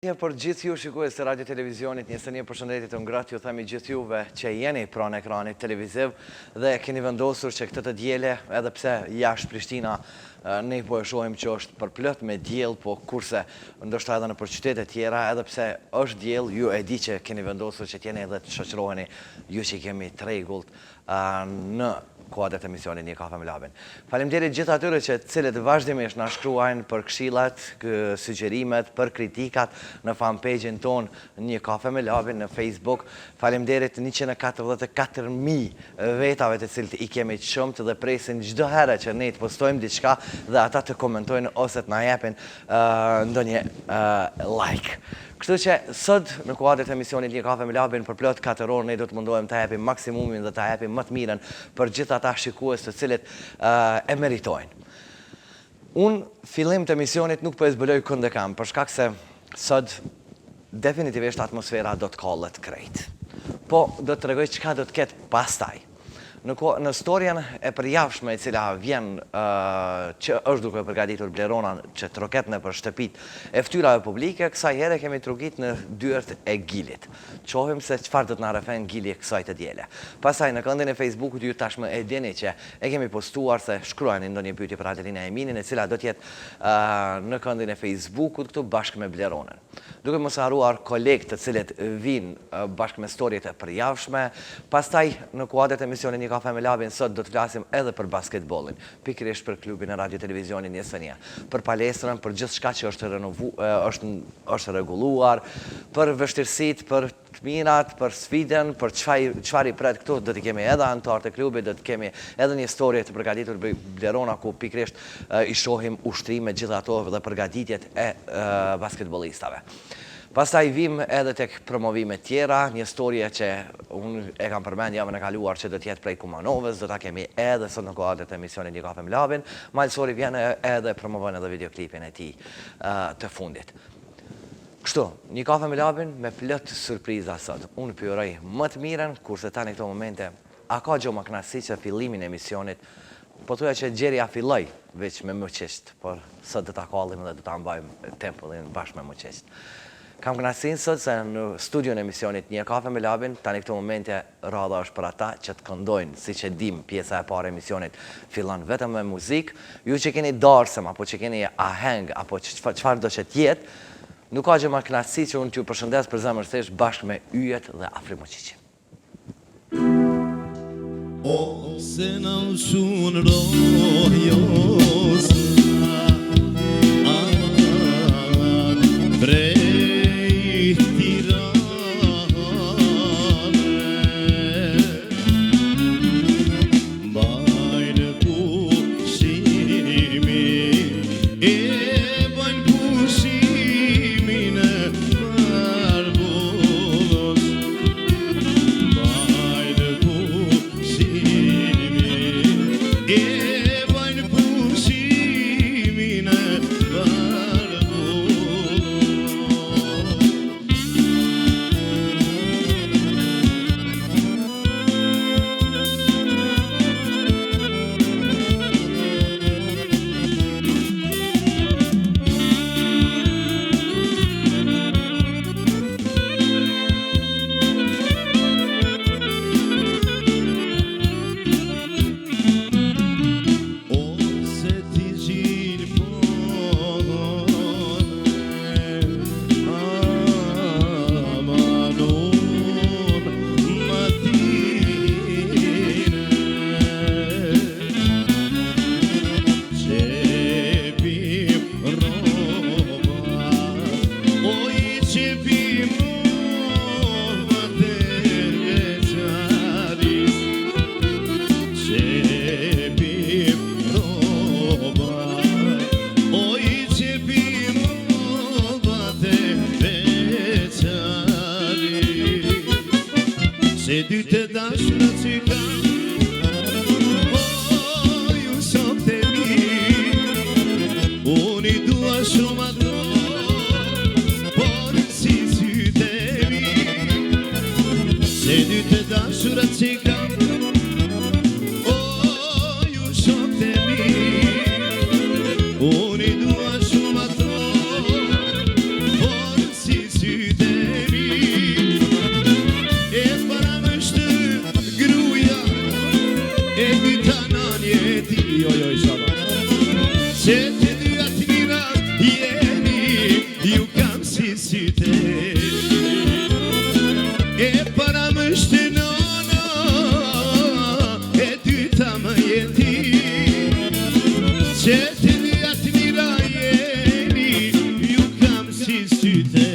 Për gjithë ju shikues të radio televizionit, një përshëndetje të ngratë, ju themi gjithë juve që jeni pranë ekranit televiziv dhe keni vendosur që këtë të diele, edhe pse jashtë Prishtina ne po e shohim që është përplot me diell, po kurse ndoshta edhe në për qytete tjera, edhe pse është diell, ju e di që keni vendosur që t'jeni edhe të shoqëroheni ju që kemi t'rregullt në kuadrat e emisionit Një kafe me labin. Faleminderit gjithë atyre që cilët vazhdimisht na shkruajnë për këshillat, sugjerimet, për kritikat në fanpage-in ton Një kafe me labin në Facebook. Faleminderit 144.000 vetave të cilët i kemi shumt dhe presin çdo herë që ne të postojmë diçka dhe ata të komentojnë ose të na japin ndonjë like. Kështu që sot në kuadrat e emisionit Një kafe me labin për plot 4 orë ne do të mundohem të japim maksimumin dhe të japim më të mirën për gjithë ata shikues të cilët e meritojnë. Unë fillim të emisionit nuk po e zbuloj kënd e kam, për shkak se sot definitivisht atmosfera do të kallet krejt. Po do të tregoj çka do të ketë pastaj. Në storjen e përjavshme e cila vjen që është duke përgatitur Blerona që troket në për shtëpit e ftyrave publike, kësaj here kemi trugit në dyert e Gilit. Qohim se çfarë do të na rrefen Gili kësaj të diele. Pastaj në këndin e Facebookut ju tashmë e dini që e kemi postuar se shkruani ndonjë pyetje për Adelina Eminin, e cila do të jetë në këndin e Facebookut këtu bashkë me Bleronën. Duke mos harruar kolegë të cilët vinë bashkë me storjet e përjavshme, pastaj në kuadrat e emisionit Një kafe me labin sot do të flasim edhe për basketbollin, pikërisht për klubin e radio televizionit Një Sënia, për palestrën, për gjithçka që është rregulluar, për vështirësitë, për të mirat, për sfidën, për çfarë i pret këtu, do të kemi edhe anëtar të klubit, do të kemi edhe një storje të përgatitur Blerona ku pikërisht i shohim ushtrimet gjithë ato dhe përgatitjet e basketbollistave. Pastaj vim edhe tek promovimet tjera, një storje që unë e kam përmend javën e kaluar që do të jetë prej Kumanovës, do ta kemi edhe sot në kuadrat e emisionit Një kafe me labin, malsori vjen edhe promovon edhe videoklipin e tij të fundit. Kështu, Një kafe me labin me plot surpriza sot. Unë pyetoj më të mirën, kurse tani këto momente, a ka gjë më kënaqësi që fillimin e emisionit, po thuaj që gjerja filloi veç me muqisht, por sot do ta kallim dhe do ta mbajmë tempullin bashkë me muqisht. Kam kënaqësinë sot se në studion e emisionit Një kafe me labin, tani këto momente radha është për ata që të këndojnë, siç e dim, pjesa e parë e emisionit fillon vetëm me muzikë. Ju që keni darsëm, apo që keni aheng, apo çfarë do që t'jetë, nuk ka gjë më kënaqësi që unë t'ju përshëndes për zemërsisht bashkë me Yjet dhe Afri Moqiqi. O se na ushun rojos Unë i dua shumë ato, por si E para më shtenona, e dyta më jeti, që të vjatë mira jeni, ju kam si syte.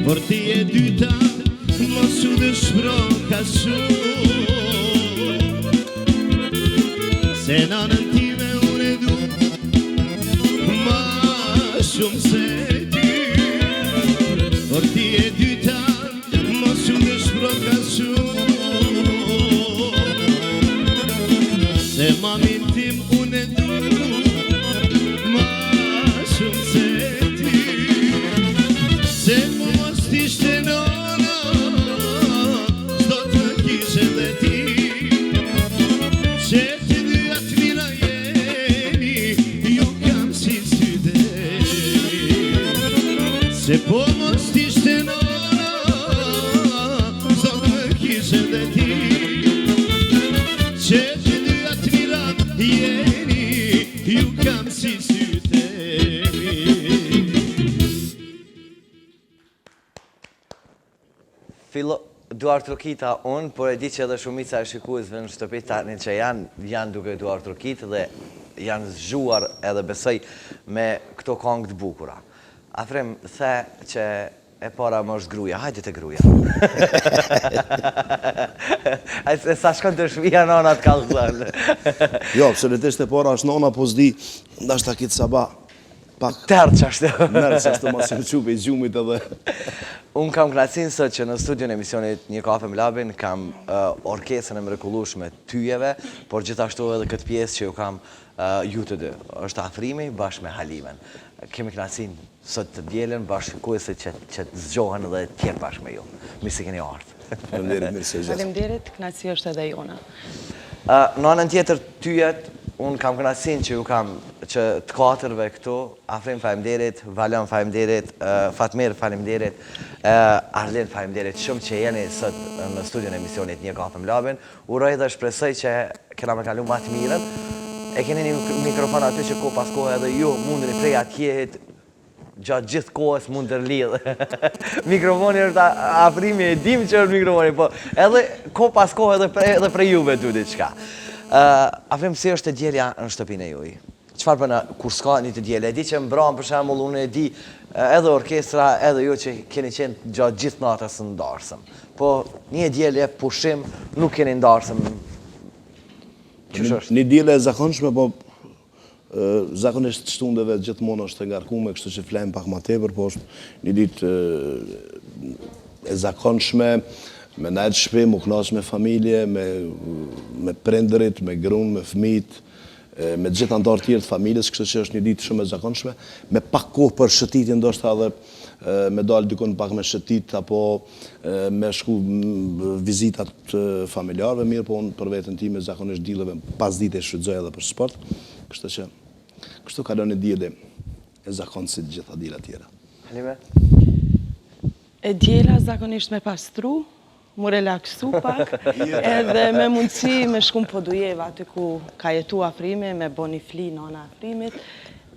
Por ti e dyta, mos u dëshpëro shumë, se nanën time unë e du ma shumë se ty. Por ti e dyta, mos u dëshpëro shumë, se mamin tim unë e du ma shumë se ty. Se ishte nona, s'do të kishe dhe ti, që të dyat mira jeni, ju kam si syte. Se po mos t'ishte nona, s'do të kishe dhe ti, që të dyat mira jeni, ju kam si syte. Duar trokita unë, por e di që edhe shumica e shikuesve në shtëpi tani që janë duke duar trokit dhe janë zgjuar edhe besoj me këto këngë të bukura. Afrem, the që e para më është gruja, hajde të gruja. Sa shkon të shpia nona të kalëzën. Jo, absolutisht e para është nona, po s'di, ndashta kitë sabah. Tërë që ashtë. Mërë që ashtë të masë qupe i gjumit edhe. Unë kam knacin sot që në studion e emisionit Një Kafe me Labin kam orkesën e mrekullueshme Tyjeve, por gjithashtu edhe këtë pjesë që ju kam ju të dy. Është Afrimi bashkë me Halimen. Kemi knacin sot të djelen bashkë kuese që të zgjohen edhe tjetë bashkë me ju. Mirë se keni ardhur. Faleminderit, mirë se gjithë. Faleminderit, knaci është edhe jona. Në anën tjetër Tyjet, unë kam knacin që ju kam që të katërve këtu, Afrim faleminderit, Valon faleminderit, Fatmir faleminderit, Arlen faleminderit, shumë që jeni sot në studion e emisionit Një Kafe me Labin. Uroj dhe shpresoj që kena me kalu ma të mirën. E keni një mikrofon aty që ko pas kohë edhe ju mundën i prej atjehet gjatë gjithë kohës mund të rlidhë. Mikrofoni është Afrimi, e dim që është mikrofoni, po edhe ko pas kohë edhe prej juve tu diçka. Afrim, si është të djelja në shtëpinë e juj? Qëfar përna kur s'ka një të djelja? E di që mbram për shembull, unë e di edhe orkestra, edhe ju që keni qenë gjatë gjithë natës në ndarësëm. Po një djelje, pushim, nuk keni ndarësëm. Qësh është? Një djele e zakonshme, po zakonisht shtundeve gjithmonë është e ngarkume, kështu që flejmë pak ma tepër, po është një ditë e zakonshme, me najtë shpi, mu knasë me familje, me prindërit, me grunë, me fëmijët, me gjithë antarë tjerë të familjes, kështu që është një ditë shumë e zakonshme, me pak kohë për shëtitje, ndoshta edhe me dalë dykon pak me shëtit, apo me shku vizitat familjarëve, mirë, po unë për vetën time zakonisht dileve pas dite e shfrytëzoj edhe për sport, kështu që kështu kalon e djele e zakonë si gjitha djela tjera. Halime? E djela zakonisht me pastru, mu relaksu pak, edhe me mundësi me shkum po dujeva aty ku ka jetu Afrimi, me bo një fli nona Afrimit,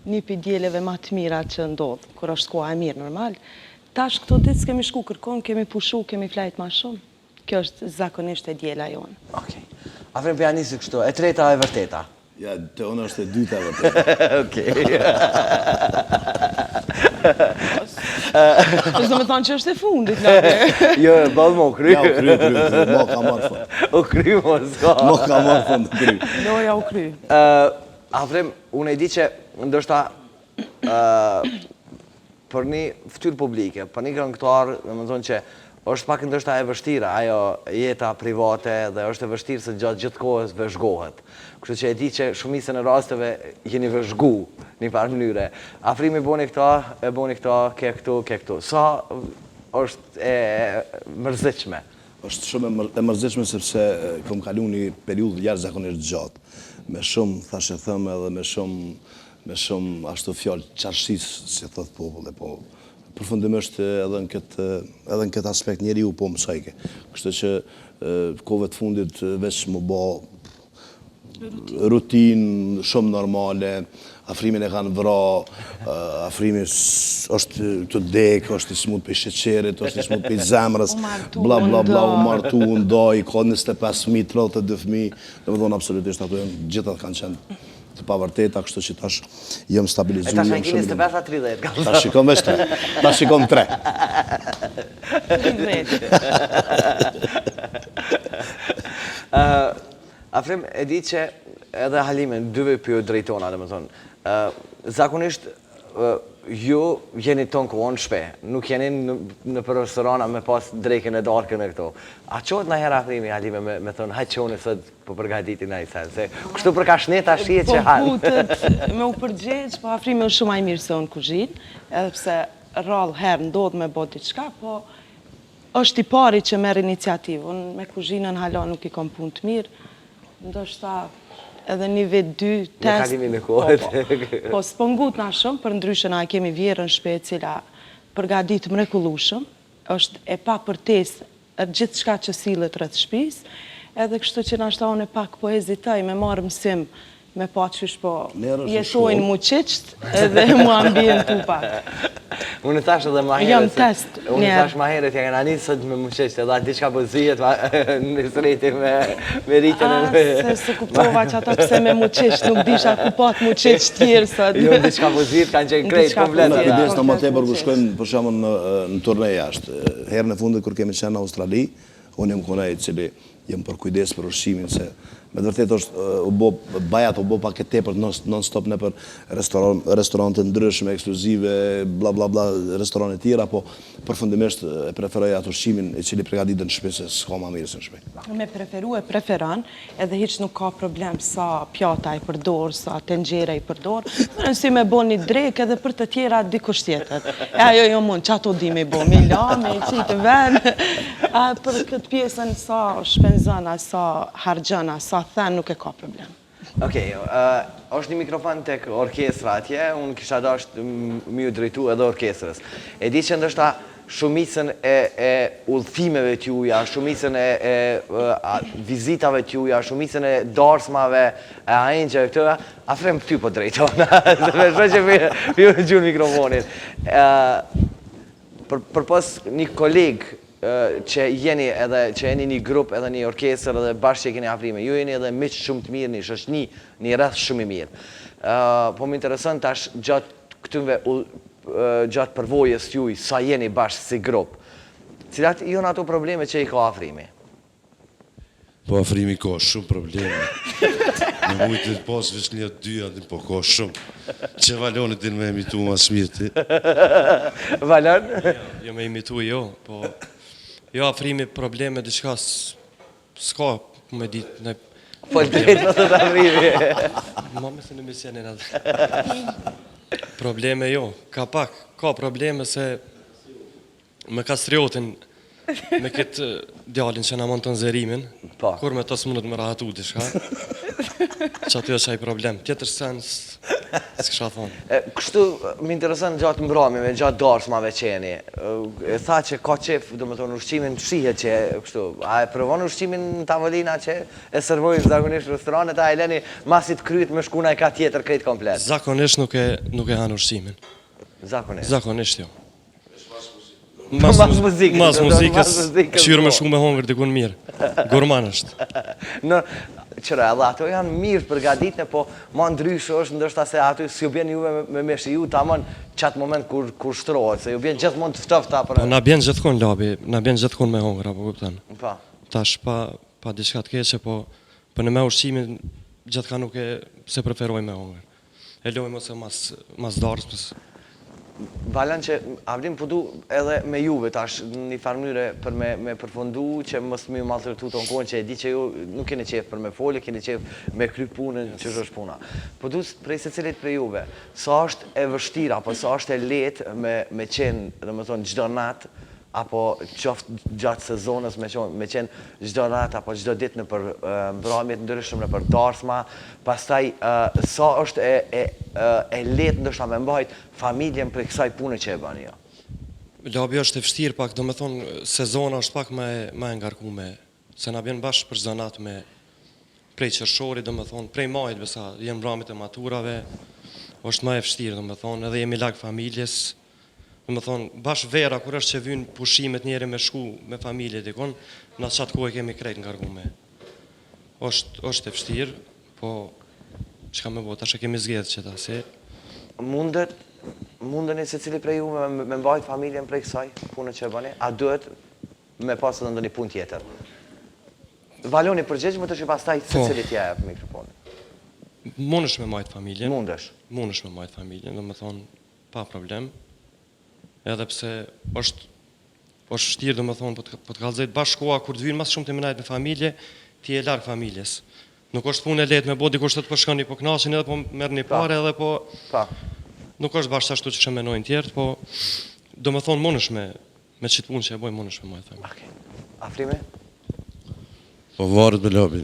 një pi djeleve ma të mira që ndodhë, kur është koha e mirë normal. Tash këto ditë s'kemi shku kërkon, kemi pushu, kemi flajt ma shumë. Kjo është zakonisht e djela jonë. Okej. Afrim, për janisi kështu, e treta e vërteta? Ja, të unë është e dyta e vërteta. Okej. Do me thonë që është e fundit, Labe. Jo, balë mo kry. Ja, u kry, mo ka marrë fund. U kry, mo s'ka. Mo ka marrë fund, kry. Loja u kry. Afrim, unë e di që ndoshta për një fytyrë publike, për një këngëtar, dhe më thonë që është pak ndoshta e vështira, ajo jeta private dhe është e vështirë se gjatë gjithë kohës vëzhgohet. Kështu që e di që shumicën e rasteve jeni vëzhgu një farë mënyre. Afrimi boni këta, ke këtu. Sa është e mërzitshme? Është shumë e mërzitshme sepse kom kalu një periudhë jashtëzakonisht gjatë. Me shumë, thashe thëmë edhe me shumë ashtu fjallë qarshis, si thot populli, po përfundimisht edhe në këtë aspekt njeriu po mësojke. Kështu që kohëve të fundit veç më bë rutinë shumë normale, afrimin e kanë vra, afrimi është të dek, është i smut për sheqerit, është i smut për zemrës, bla bla bla, u martu, u ndaj, ka 25 fëmijë, 32 fëmijë, dhe më thonë absolutisht ato gjithat kanë qenë të pavërteta, kështu që tash jam stabilizuar. Tash ai keni 25-30. Tash shikon veç 3. Tash shikon 3. Afrim, e di që edhe Halime, dyve për drejtona, dhe më thonë, zakonisht ju jeni tonë kohën shpe, nuk jeni në për restorana me pas drejken e darkën e këto. A qohet në herë Afrimi, Halime, me thonë, hajtë qone sot për përgatiti në i sen, se kështu për ka shneta shije që halë. Po butet me u përgjegjë, po Afrimi është shumë aj mirë se unë kuzhinë, edhe pse rrallë herë ndodhë me bot diçka, po është i pari që merë iniciativë. Unë me kuzhinën hala nuk i kom punë të mirë, ndoshta edhe një vetë 2 test. Me kalimi me kohët. Po s'pongut na shumë, për ndryshën a kemi vjerën shpe cila përgadit mrekullushëm, është e pa përtes gjithë shka që sillet rreth shtëpisë, edhe kështu që nashta unë pak po hezitoj me marrë mësim me pa qysh po jetojnë mu qiqt edhe mu ambientu pak. Unë tash edhe ma herët. Jam test. Unë tash ma herët ja këna njësë sot me mu qiqt, edhe diçka po zijet në sreti me rritën e... Se kuptova që ata pse me mu qiqt, nuk disha ku pat mu qiqt tjerë sot. Jo, diçka po zijet kanë qenë krejt komplet. Në kujdes në më tepër ku shkojmë për shembull në turne jashtë. Herën e fundit kur kemi qenë në Australi, unë jam konaj i cili jem për kujdes për ushqimin se me të vërtet është bajat u bo pak e tepër non-stop në për restorante ndryshme, ekskluzive, bla bla bla, restorante tjera, po përfundimisht e preferoj atë ushqimin i cili përgatitën në shtëpi se s'ka ma mirë se në shtëpi. Me preferu e preferan, edhe hiç nuk ka problem sa pjata i përdor, sa tenxhera i përdor, nësi me bo një drek edhe për të tjera dikush tjetër. Ajo jo mund, që ato di me bo, me la, me i qitë ven, për këtë pjesën sa shpenzana, sa hargjana, sa thënë nuk e ka problem. Okej, është një mikrofon tek orkestra atje, unë kisha dashur mi u drejtu edhe orkestrës. E di që ndoshta shumicën e udhëtimeve t'juja, shumicën e vizitave t'juja, shumicën e darsmave, e ahengjeve këtëra, Afrem ty po drejtona, se me shë që mi u gjurë mikrofonit. Për pas një kolegë që jeni një grup edhe një orkestër edhe bashkë që keni Afrime, ju jeni edhe miq shumë të mirë, një shoqni, një rreth shumë i mirë. Po më intereson tash gjatë përvojës juj, sa jeni bashkë si grup, cilat janë ato probleme që i ka Afrimi? Po Afrimi ka shumë probleme. Në mujtë të pas veç një dy atë, po ka shumë. Që Valonit din me imitu ma smirti. Valon? Jo me imitu jo, po... Jo, Afrimi probleme diçka s'ka me ditë në... Po drejt më të Afrimi. Ma me se në misjenin atë. Probleme jo, ka probleme se me kastriotin, me këtë djalin që na monton zerimin, kur me to s'mundet me rahatu diçka, që aty është ai problem. Tjetër sens, s'kisha thonë. Kështu, më interesën gjatë mbromjeve, gjatë darsmave që jeni. Tha që ka qef, do me thonë, ushqimin shihet që kështu. A e provon ushqimin në tavolina që e servojnë zakonisht restoranet, a e leni masit kryt me shkuna e ka tjetër krejt komplet? Zakonisht nuk e hanë ushqimin. Zakonisht? Zakonisht jo. Mas muzikës, këshyrë me shku me hongër dikun mirë. Gurman është. Qëra, edhe ato janë mirë përgatitne, po ma ndryshë është ndështë se ato si ju bjen juve me meshiju, ta mën qatë moment kur shtrohet, se ju bjen gjithmonë të ftofta për... Na bjen gjithkon labi, na bjen gjithkon me hongër, apo kuptan. Pa. Tash pa diçka të keqe, po në me ushqimin gjithka nuk e se preferoj me hongër. E lojmë ose mas darës, Valan që Avlim po du edhe me juve tash një farmyre për me përfundu që mos më maltretu të kohën që e di që ju nuk keni qef për me folje, keni qef me kry punën që është puna. Po du prej se cilit për juve, sa është e vështira, apo sa është e letë me qenë, dhe më thonë, gjdo natë, apo qoftë gjatë sezonës me qenë gjdo natë, apo gjdo ditë në për mbrëmjet ndryshëm, në për darsma, pastaj sa është e letë ndështë me mbajt familjen për kësaj punë që e bani jo? Labi është e vështirë pak, do me thonë, sezona është pak më e ngarkume, se na bjen bashkë për zanat me prej qershorit, do me thonë, prej majit, besa, jenë mramit e maturave, është më e vështirë, do me thonë, edhe jemi larg familjes, do me thonë, bashkë vera, kur është që vynë pushimet njeri me shku me familje dikon, në qatë kohë kemi krejt ngarkume. është e vështirë, po, që ka me bo, tash e kemi zgjedhë që ta, se... Mundeni se cili prej ju me mbajt familjen prej kësaj punët që e bëni, a duhet me pasë edhe ndonjë punë tjetër? Valoni përgjigj, më të që pastaj se cili t'ja jep mikrofonin. Mundesh me majt familjen. Mundesh. Mundesh me majt familjen, do me thonë, pa problem. Edhe pse është vështirë, do me thonë, po të kallëzojt bashkoa, kur të vynë mas shumë të minajt me familje, ti e larg familjes. Nuk është punë e lehtë me bo, dikush të përshkoni po knaqin edhe po merr një parë edhe po... Nuk është bashkë ashtu që shëmenojnë tjertë, po do me thonë mundesh me qitë punë që e bojë mundesh me majtë familje. Afrimi? Po varet me labi.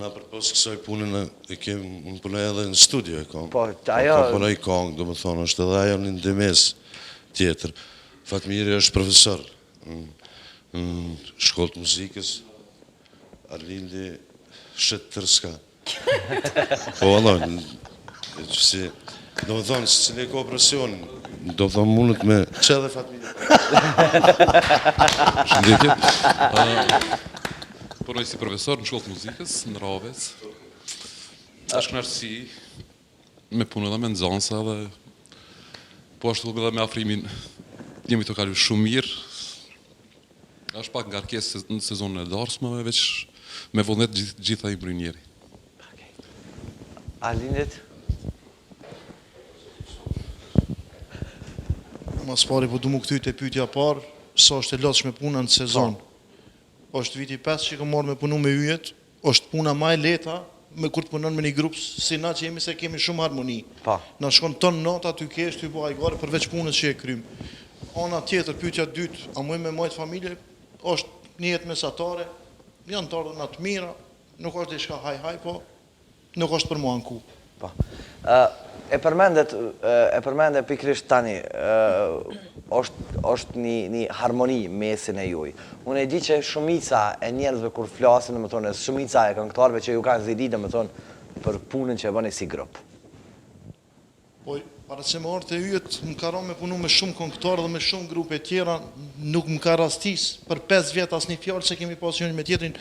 Na përpos kësaj punën e kemë, unë punoj edhe në studio e kam. Po, ajo... Komponoj kong, do me thonë, është edhe ajo një ndimes tjetër. Fatmiri është profesor në shkollë të muzikës, Arlindi shetë tërska. Po, Allah, si, do me thonë, si cilë e kooperacionin, do me thonë mundët me... Që edhe Fatmiri? Shëndetje. Punoj si profesor në shkollë të muzikës, në Ravec. Është kënaqësi me punë edhe me nxënësa dhe po ashtu edhe me afrimin jemi të kalu shumë mirë. Është pak ngarkesë në sezonën e darsme, veç me vullnet gjitha i mbrynjeri. Arlindit? Mas pari po du mu këthy të pyetja parë, sa është e lodhshme puna në sezon. Është viti 5 që kam marrë me punu me yjet, është puna ma e leta me kur të punon me një grup si na që jemi se kemi shumë harmoni. Na shkon ton nota ty kesh, ty bëj gare përveç punës që e krym. Ana tjetër, pyetja dytë, a muj me majt familje, është një jetë mesatare, janë të ardhur të mira, nuk është diçka haj, po nuk është për mua në ku. E përmendet pikrisht tani, është një harmoni mesin e juj. Unë e di që shumica e njerëzve kur flasin, dhe më thonë, shumica e këngëtarve që ju kanë zidi, dhe më thonë, për punën që e bëni si grup. Po, para që më orë të yjet, më ka ra me punu me shumë këngëtarë dhe me shumë grupe tjera, nuk më ka rastis për 5 vjet as një fjallë që kemi pas njëri me tjetrin,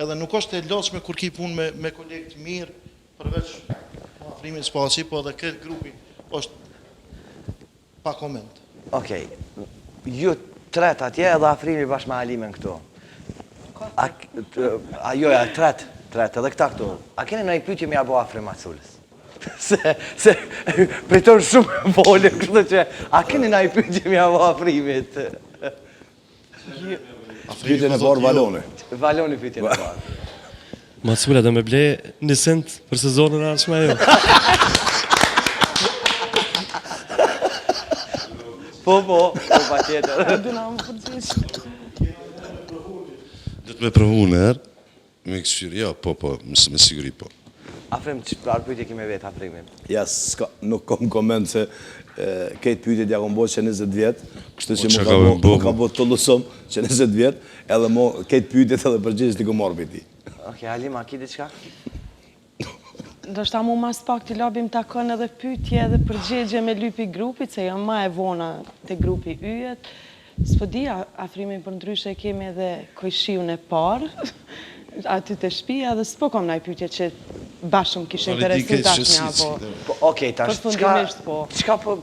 edhe nuk është e lodhshme kur ki punë me kolegë të mirë, përveç afrimin spaci, po edhe këtë grupi është pa koment. Okej, ju tret atje edhe afrimi bashkë me Alimen këtu. Joja, tret, edhe këta këtu. A keni në i pyetje me abo Afrim Maculës? Se priton shumë volë, kështë që, a keni në i pyetje me abo Afrimit? Pyetjen e parë Valoni. Valoni pyetjen e parë. Macula dhe me ble një cent për sezonën arshme jo. Po, pa tjetër. Duna më përgjithë. Dhe të me provu në herë, me kësyrë, ja, po, me siguri po. Afrim, çfarë pyetje kime vetë Afrimin? Ja, nuk kom koment se këtë pyetjet ja kom bo që 20 vjetë, kështë që më ka bo të lësëm që 20 vjetë, edhe mo këtë pyetjet edhe përgjithës t'i kom marrë për ti. Oke, Alim, a ki diçka? Do shta mu mas pak të labim të akon edhe pytje edhe përgjegje me lypi grupit, se jam ma e vona të grupi yjet. S'po di, Afrimin për ndryshe kemi edhe kojshiun e parë, aty të shpia, dhe s'po kom naj pytje që bashkëm kishe interesu dashmja, po... Okej, tash, përfundimisht po. Qka po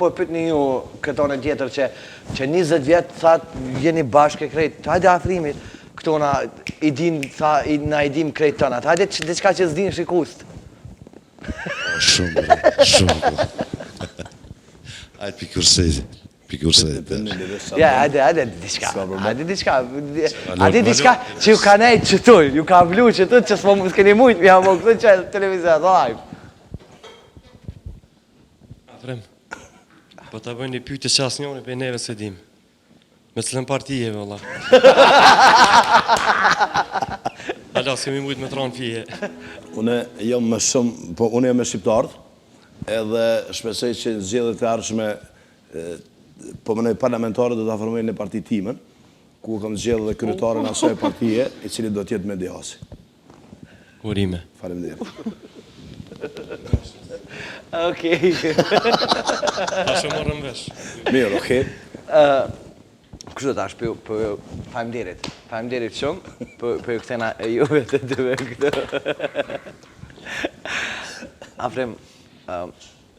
e pytni ju këtone tjetër që 20 vjetë, thatë, jeni bashkë e krejtë, hajde Afrimit, këto na i dim krejtë tënat. Hajde diçka që s'din shikust. Shumë. Hajde pikursejt. Ja, hajde diçka. Hajde diçka që ju ka nejtë qëtull, ju ka vlu qëtull që s'keni mujtë mi hamo këtë që televizat live. Afrem, po ta bëjnë një pyetje që asë njoni për neve se dim. Me cilën partije, vëlla. Ala, s'kemi mujtë me tronë fije. Unë jam me shumë, po unë jam me shqiptarët, edhe shpesej që zgjedhjet e ardhshme po mënoj parlamentarët do të formojnë në parti timen, ku kam zgjedhë dhe kryetarin asaj partije, i cili do t'jetë Mehdi Hasi. Urime. Faleminderit. Okej. Tash e morëm vesh. Mirë, okej. Kështu tash, faleminderit. Faleminderit shumë për ju këtena juve të dyve këtu. Afrem,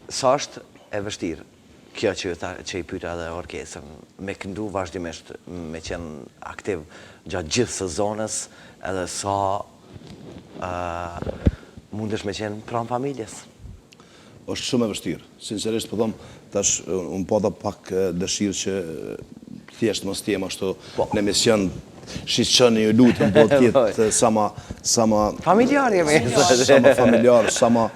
sa është e vështirë kjo që i pyta dhe orkestrën, me këndu vazhdimisht, me qenë aktiv gjatë gjithë sezonës, edhe sa mundesh me qenë pranë familjes? Është shumë e vështirë. Sinqerisht, po thëmë, tash, unë po da pak dëshirë që thjesht mos t'jem ashtu në emision shqyqëni ju lutëm, po t'jetë sa ma... Familjar jemi. Sa ma familjar, sa ma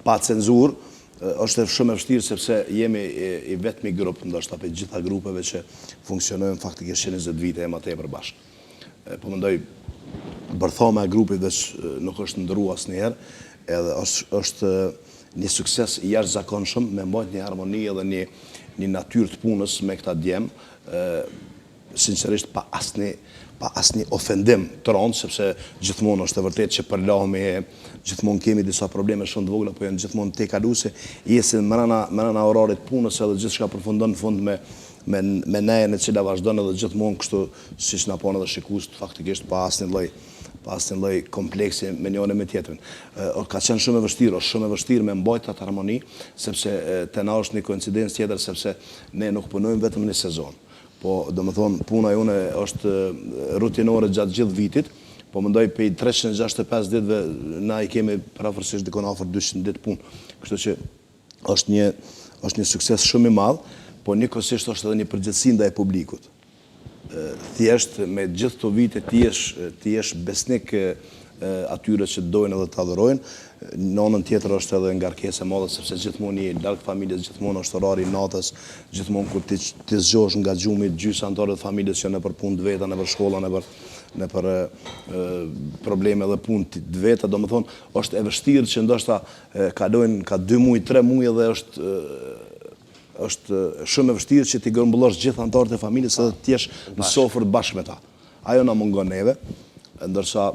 pa cenzur. Është shumë e vështirë sepse jemi i vetmi grup, ndoshta për gjitha grupeve që funksionojnë faktikisht 20 vite e ma tepër bashkë. Po mendoj, bërthoma e grupit dhe nuk është ndërru asnjëherë, edhe është një sukses i jashtëzakonshëm me mbajt një harmoni edhe një natyrë të punës me këta djemë, sinqerisht pa asnjë ofendim të rëndë, sepse gjithmonë është e vërtet që përlohemi, gjithmonë kemi disa probleme shumë të vogla, po janë gjithmonë te kaluese, jesin mërana orarit punës edhe gjithçka përfundon në fund me nejen e cila vazhdon edhe gjithmonë kështu siç na po edhe shikues faktikisht pa asnjë lloj kompleksi me njërin me tjetrin. Ka qenë shumë e vështirë, është shumë e vështirë me mbajt atë harmoni, sepse te na është një koincidencë tjetër sepse ne nuk punojmë vetëm në sezon. Po, do më thonë, puna jone është rutinore gjatë gjithë vitit, po mendoj për 365 ditëve, na i kemi parafërsisht dikon afër 200 ditë punë. Kështu që është një sukses shumë i madh, po njëkohësisht është edhe një përgjegjësi ndaj publikut. Thjesht me gjithë këto vite ti jesh besnik atyre që dojnë edhe të adhurojnë. Në anën tjetër është edhe ngarkesë e madhe sepse gjithmonë je larg familjes, gjithmonë është orari i natës, gjithmonë kur ti zgjohesh nga gjumi, gjysë anëtarët e familjes që nëpër punë të veta, nëpër shkolla, nëpër probleme dhe punë të veta, domethënë është e vështirë që ndoshta kalojnë ka 2 muaj, 3 muaj dhe është shumë e vështirë që ti grumbullosh gjithë anëtarët e familjes edhe të jesh në sofër bashkë me ta. Ajo na mungon neve, ndërsa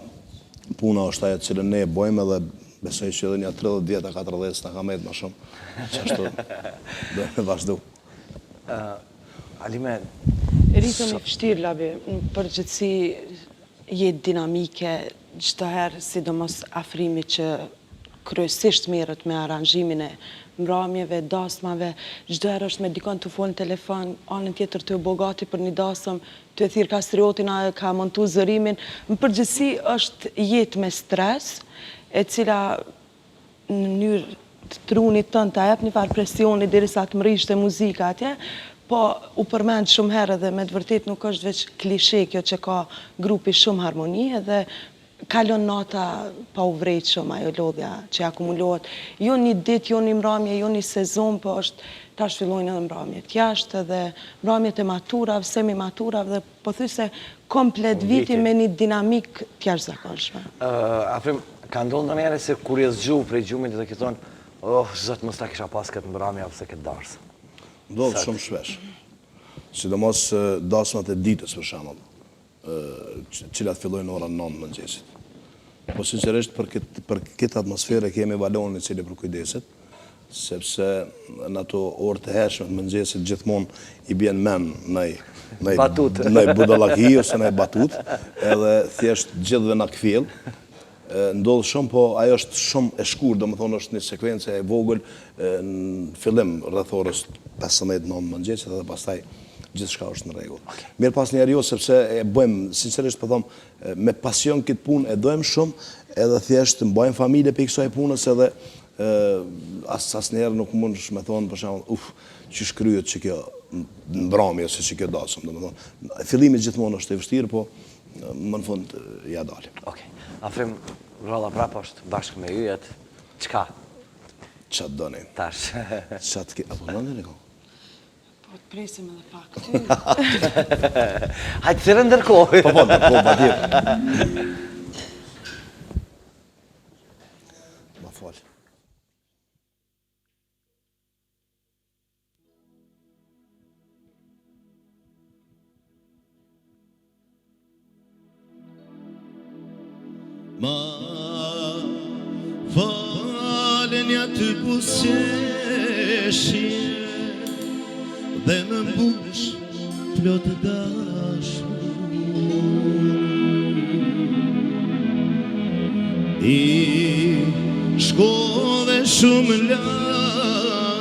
puna është ajo që ne e bëjmë edhe besoj që edhe një 30 vjeta, 40 s'na ka metë më shumë, që ashtu do në vazhdu. Alime... Ritëm i vështirë, Labi, në përgjithësi jetë dinamike, çdo herë, sidomos afrimi që kryesisht merret me aranximin e mbrëmjeve, dasmave, çdo herë është me dikon të folë në telefon, anën tjetër të bogati për një dasëm, të thirr kastriotin, ka montu zërimin. Në përgjithësi është jetë me stres, e cila në mënyrë të trunit tënë të jep një farë presioni derisa të mrishte muzika atje, po u përmend shumë herë dhe me të vërtet nuk është veç klishe kjo që ka grupi shumë harmoni dhe kalon nata pa u vrejt shumë ajo lodhja që akumulohet. Jo një ditë, jo një mbrëmje, jo një sezon, po është tash fillojnë edhe mbrëmjet jashtë dhe mbrëmjet e maturave, semi maturave dhe po thuj se komplet viti me një dinamik t'jashtëzakonshme. Afrim, ka ndonë në njëre se kur je zgju prej gjumit dhe ke thonë, zëtë mos ta kisha pas këtë mbrëmje apo se këtë darsë. Ndodhë shumë shpesh. Sidomos dasmat e ditës për shembull, cilat fillojnë ora 9 mëngjesit. Po sinqerisht për këtë atmosferë kemi valonin i cili për kujdeset, sepse në ato orë të hershme të mëngjesit gjithmonë i bjen men në budallaki ose në batut, edhe thjesht gjithëve na kfill. Ndodhë shumë, po ajo është shumë e shkurtë, domethënë është një sekvencë e vogël në fillim rreth orës 15-9 mëngjesit dhe pastaj gjithçka është në rregull. Mirë pas njerëjo sepse e bëjmë, sinqerisht po them, me pasion këtë punë e dojmë shumë, edhe thjesht mbajmë familje për kësaj punës edhe asnjëherë nuk mundesh me thonë për shembull, që shkryhet që kjo mbrëmje ose që kjo dasëm, domethënë. Fillimi gjithmonë është i vështirë, po më në fund ja dalim. Okej. Afrim, rolla prapë është bashkë me yjet. Çka? Ç'a doni? Tash. Ç'a të apo nëndë në kohë? Po të presim edhe pak ty. Hajtë të ndërkohë. Po, patjetër. Ma fal. Ma falen ja të buzëqeshje dhe më mbush plot dashur. I shkove shumë larg,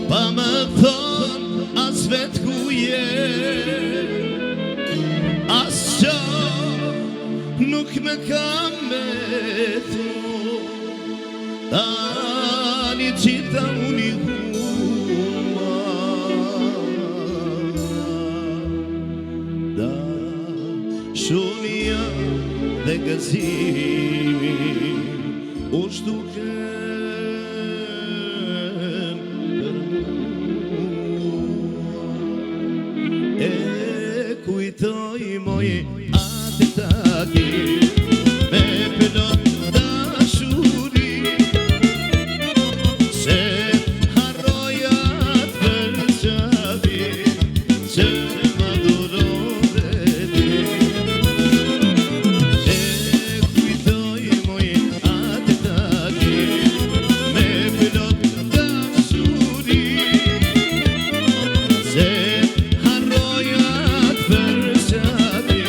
pa më thon as vet ku je, as qa nuk me kam me thon, tani qita unë i huma. Da shumia dhe gëzimi u shduken për mua. E kujtoj moj atë takim me plot dashuri, se harroj atë përqavi që më durove ti. E kujtoj moj atë takim me plot dashuri, se harroj atë përqavi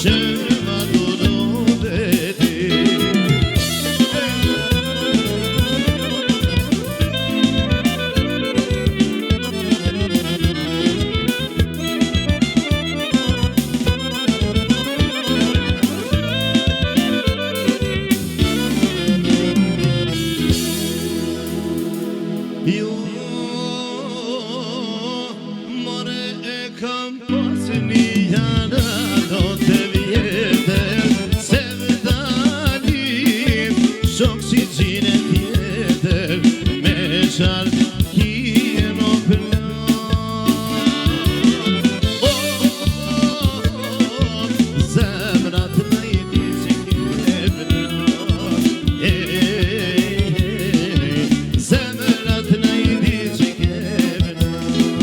që më durove ti. Jo, more e kam pas një janë do të vjetër, se vëdalim shok si gjine tjetër, me qartë kien o plan. Zemrat në i ti që kje plan, zemrat në i ti që kje plan.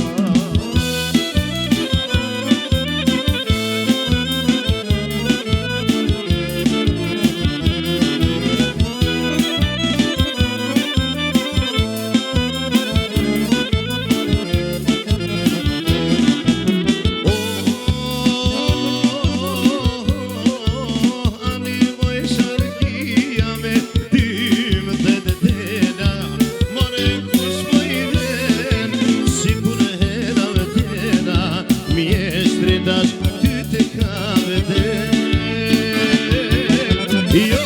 Ani moj sharkia me tym dhe të tena, more kush më i ven, si kur hera me tjena, mjeshtri dash ty të ka veten. Jo,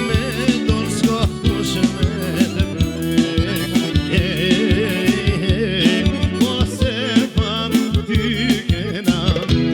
me dorë s'ka kush me të prek, ose pam ty kena me.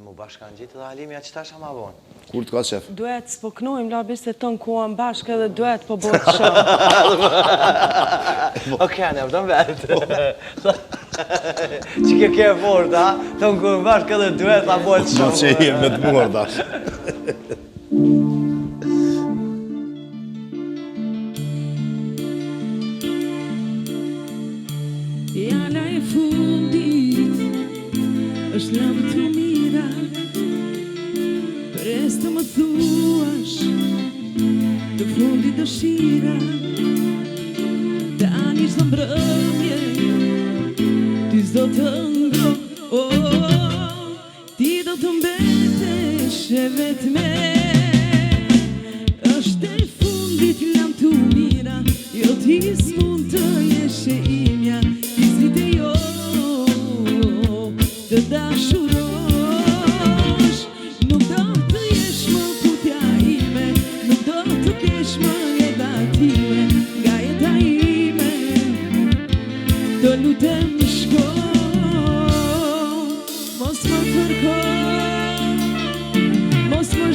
Mu bashkan gjitë dhe Halimi, a që tash ma bon? Kur të ka qef? Duhet s'poknojmë labis e tonë kuam bashkë edhe duhet po bëhet shumë. Okej, ne vëdëm vetë. Që ke fort, ha? Tonë kuam bashkë edhe duhet ta bëhet Do shumë. që jem me të muar dash. Jala e fundit është lavë të mira, pres të më thuash të fundit dëshira, të ani s'do mbrëmje, ti s'do të ngro, ti do të mbetesh e vetme. Është e fundit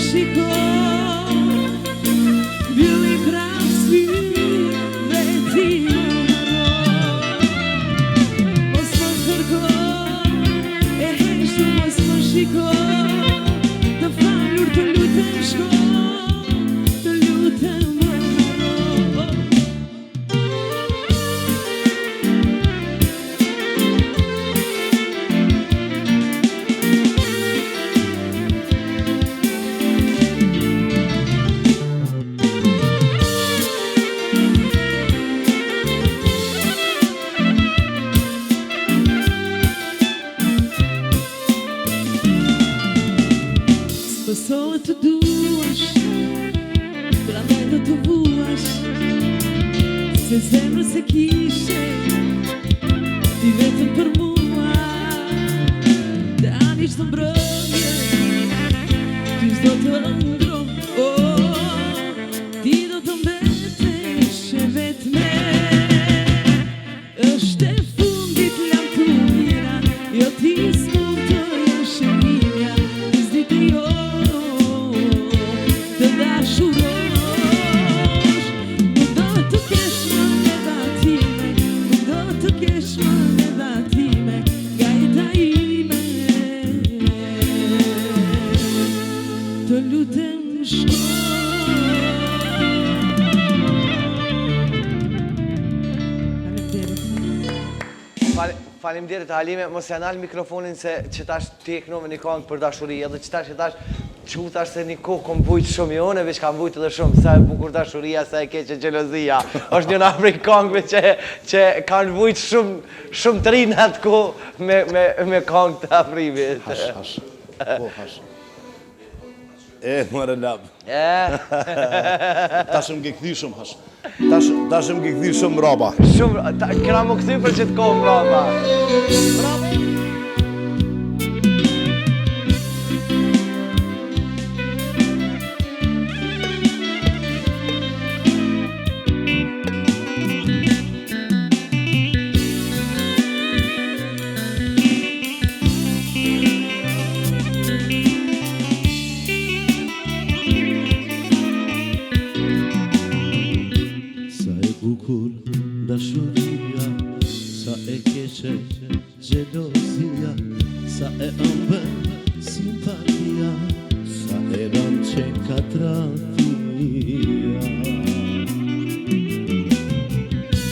shiko, bili prav syve ti më mos më kërko, e heshtu mos më shiko, të falur të lutem shko, të lutem më Pësohet të duash, prandaj do të vuash, se zemrë se kishe, ti vetëm për mua, dhe anish të mbrëmje, ty s'do të ndro, ti do të mbetesh e vetme, është e fundit lam të mira, jo ti s'mund të jesh e mia, s'di të jo Faleminderit Halime, mos ja nal mikrofonin se që tash ti e kënove një këngë për dashuri, edhe që tash që tash se një kohë kom vujt shumë jone, veç kam vujt edhe shumë, sa e bukur dashuria, sa e keqe xhelozia. Është një nga prej këngëve që kanë vujt shumë të rinë atë kohë me këngë të afrimit. Hash. Po, hash. Më relab. Tash më këthi shumë, hash. Tash më këthi shumë raba. Shumë, këna më këthy për që të kohë raba. Bravo! Dashuria, sa e keqe xhelozia, sa e ëmbël simpatia, sa e rënd që katratia.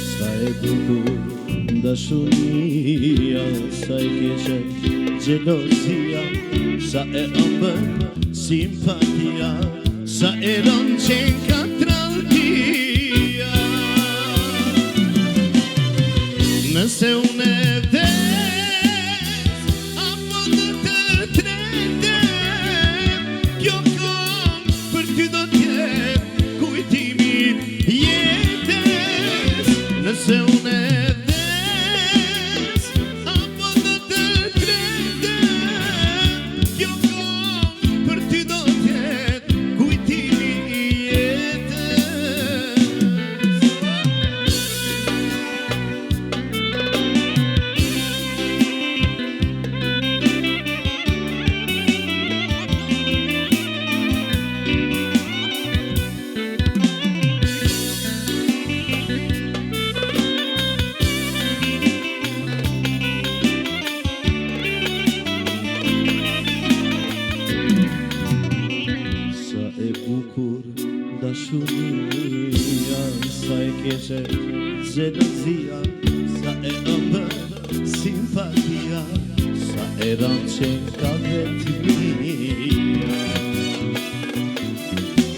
Sa e bukur dashuria, sa e keqe xhelozia, sa e ëmbël simpatia, sa e rënd që katratia. Nëse unë e vdes, apo do të tretem, kjo këngë për ty do t'jet kujtimi jetës. Nëse unë e vdes, apo do të tretem, kjo këngë për ty do t'jet kujtimi jetës. Dashuria, sa e keqe xhelozia, sa e ëmbël simpatia, sa e rënd që ka vetmia.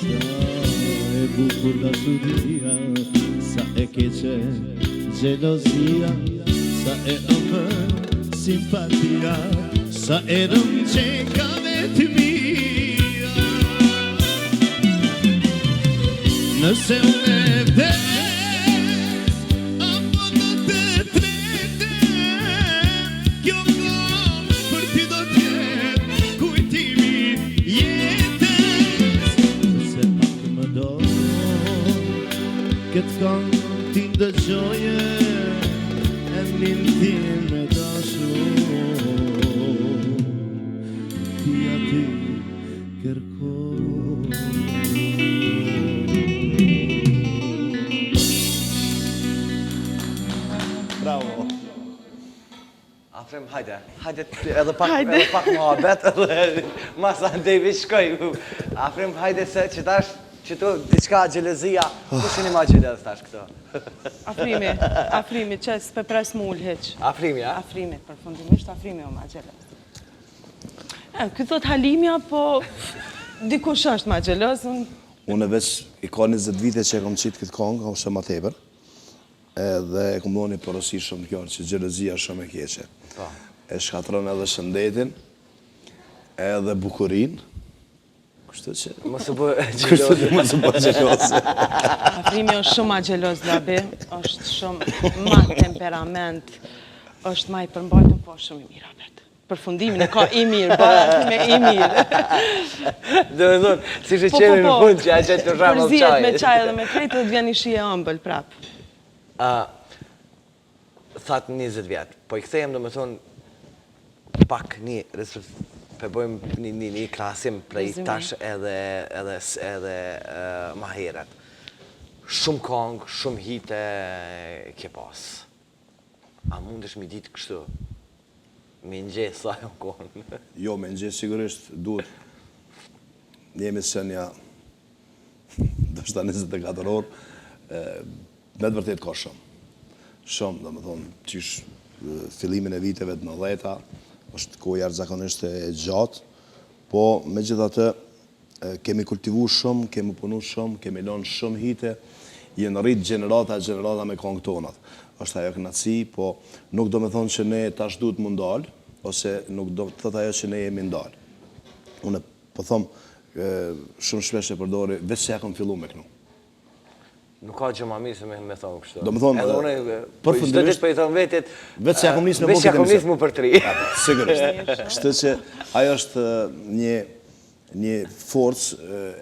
Sa e bukur dashuria, sa e keqe xhelozia, sa e ëmbël simpatia, sa e rënd që ka vetmia. Nëse unë e vdes, apo do të tretem, kjo këngë për ty do t'jet kujtimi jetës. Nëse pak më do, këtë këngë ti ndëgjoje, emrin tim e dashur, ti aty kërkoj. Afrim, hajde edhe pak muhabet, edhe masa Devi shkoj. Afrim, hajde se që tash, që tu diçka gjelezia, kushin i ma gjelez tash këto? Afrimi, që s'pe pres mull heq. Afrimi, a? Afrimi, përfundimisht Afrimi o ma gjelez. Këtë thot Halimja, po dikush është ma gjelez. Unë veç i ka 20 vite që e kom qitë këtë kongë, ose ma tepër, edhe e kom doni porosi shumë kjo, që gjelezia shumë e keqe. E shkatron edhe shëndetin, edhe bukurin, kështu që... Mos u bë gjeloz. Afrimi është shumë ma gjeloz, labi, është shumë ma temperament, është ma i përmbajtën, po shumë i mira vetë. Përfundimin e ka i mirë, bërë me i mirë. Dhe me thonë, si që qeni në fund që a qëtë të rramë al Përzijet me qaj edhe me krejtë dhe vjen i shije ëmbël prapë. Thatë 20 vjetë, po i kthejem do me thonë pak një, pe bojmë një krasim prej tash edhe ma heret. Shumë kongë, shumë hite ke pas. A mundesh mi ditë kështu? Mi nxesë sa jo konë? Jo, me nxesë sigurisht duhet një emisionja dështë 24 orë, me të vërtet ka shumë. Shumë, do me thonë, qysh fillimin e viteve të 90-ta, është kohë jashtëzakonisht e gjatë, po me gjitha të kemi kultivu shumë, kemi punu shumë, kemi lënë shumë hite, jenë rritë gjenerata me kongtonat. Është ajo kënaqësi, po nuk do me thonë që ne tash duhet mu ndalë, ose nuk do të thotë ajo që ne jemi ndalë. Unë po thomë shumë shpesh e përdori, veç se ja kom fillu me kënu. Nuk ka gjë ma mirë se me thonë kështu. Do me thonë, përfundimisht për i thonë vetit, veç se ja kom nisë me veç ja kom nisë mu për 3. Sigurisht. Kështu që ajo është një forcë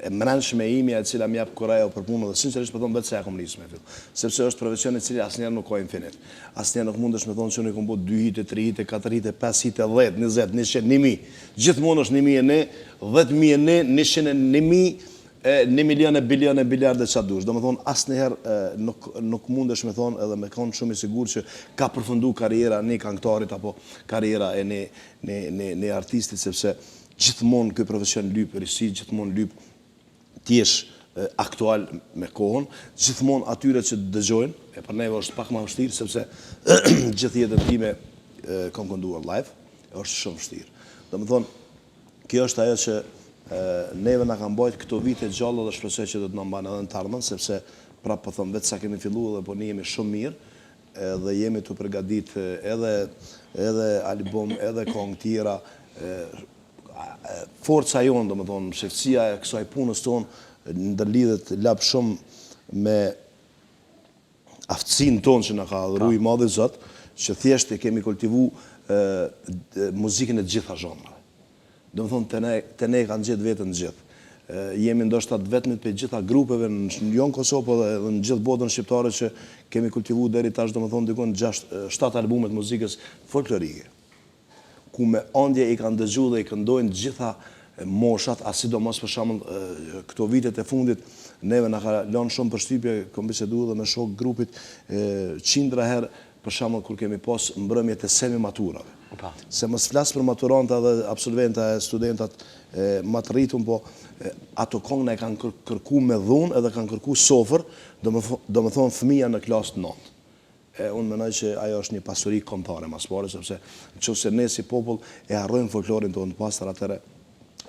e mrenshme imi e cila mjap kurajo për punë dhe sinqerisht për thonë vetë se ja kom nisë me fillu. Sepse është profesion e cili asnjëherë nuk ka infinit. Asnjëherë nuk mundesh me thonë që unë i kom bo 2 hite, 3 hite, 4 hite, 5 hite, 10, 20, 100, 1000. Gjithmonë është 1001, 10.001, 100.000, 1 milion, bilion, biliarde që dush. Do me thonë, asnjëherë nuk mundesh me thonë edhe me konë shumë i sigur që ka përfundu karriera një këngëtarit apo karriera e një artistit, sepse gjithmonë këj profesion lyp risi, gjithmonë lyp t'jesh aktual me kohën, gjithmonë atyre që dëgjojnë, e për neve është pak ma vështirë, sepse gjithë jetën time kom kënduar live, është shumë vështirë. Do me thonë, kjo është ajo që neve nga kam bajt këto vite gjallë dhe shpresoj që do të në mbanë edhe në tarmën, sepse prapë po thonë, vetë sa kemi fillu dhe po ne jemi shumë mirë, dhe jemi të përgadit edhe album, edhe kongë tjera, forca jonë, do me thonë, sheftësia e kësaj punës tonë, ndërlidhet lapë shumë me aftësinë tonë që në ka dhuru i madhe Zot, që thjesht e kemi kultivu muzikën e gjitha zhanrave. Do me thonë, të ne kanë gjithë vetën gjithë. Jemi ndoshta vetëmit për gjitha grupeve në jonë Kosovë, po dhe në gjithë botën shqiptare që kemi kultivu deri tash, do me thonë, dikon 7 albumet muzikës folklorike, ku me andje i kanë dëgju dhe i këndojnë gjitha moshat, asidomos për shembull këto vitet e fundit, neve na ka lënë shumë përshtypje, kom bisedu dhe me shok grupit qindra herë, për shembull kur kemi pas mbrëmjet e semi-maturave. Se mos flas për maturanta dhe absolventa e studentat më të rritun, po ato kongë e kanë kërku me dhunë edhe kanë kërku sofër, do me thonë fëmija në klasë 9. Unë menoj që ajo është një pasuri kombëtare mas pare, sepse nëse ne si popull e harrojmë folklorin tonë pastër, atëre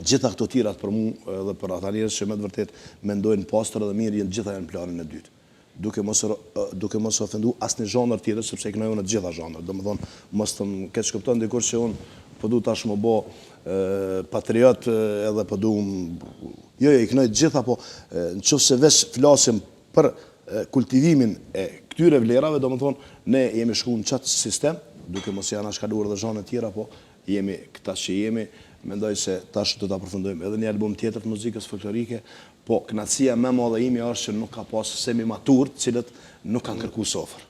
gjitha këto tirat për mu dhe për ata njerëz që me të vërtet mendojnë pastër dhe mirë, gjitha janë planin e dytë. Duke mos ofendu asnjë zhanër tjetër, sepse i kënoj unë të gjitha zhanër. Do me thonë, mos të më keq kupton dikur që unë po du tash më bo patriot edhe po du jo, i kënoj të gjitha, po nëse veç flasim për kultivimin e këtyre vlerave, do më thonë, ne jemi shku në qatë sistem, duke mos janë shkaluar dhe zhanët tjera, po jemi këta që jemi, mendoj se tash do të përfundojmë edhe një album tjetër të muzikës folklorike, po knatësia me madhe imi është që nuk ka pas semi-matur, cilët nuk kanë kërku sofër.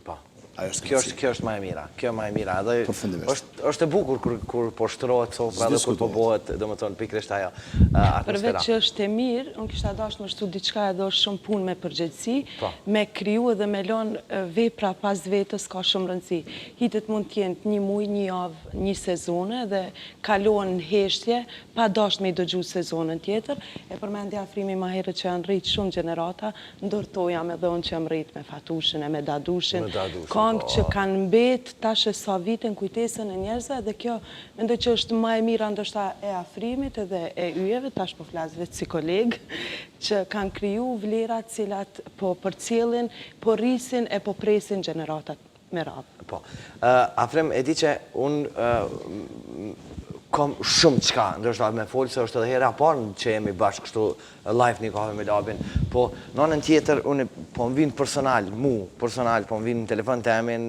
Kjo është më e mira. Kjo më e mira. Përfundimisht. Është e bukur kur po shtrohet sopra dhe kur po bëhet, domethënë pikërisht ajo atmosfera. Përveç që është e mirë, unë kisha dashur më shtu diçka edhe është shumë punë me përgjegjësi, me kriju edhe me lënë vepra pas vetës ka shumë rëndësi. Hitet mund të jenë një muaj, një javë, një sezone dhe kalohen në heshtje, pa dashur me i dëgju sezonën tjetër. E përmendja Afrimi ma herët që janë rrit shumë gjenerata, ndërtoja me dhe unë që jam rrit me Fatushin e me Dadushin. Këngë që kanë mbet tash e sa vite në kujtesën e njerëzve dhe kjo mendoj që është më e mira ndoshta e Afrimit edhe e yjeve, tash po flas vetë si kolegë, që kanë kriju vlerat cilat po përcjellin, po rrisin e po presin gjeneratat me radhë. Po. Afrim, e di që unë kam shumë qka, ndërshta me folë se është edhe hera parë që jemi bashkë kështu live një kafe me Labin, po në anën tjetër unë po më vinë personal, po më vinë në telefon të emin,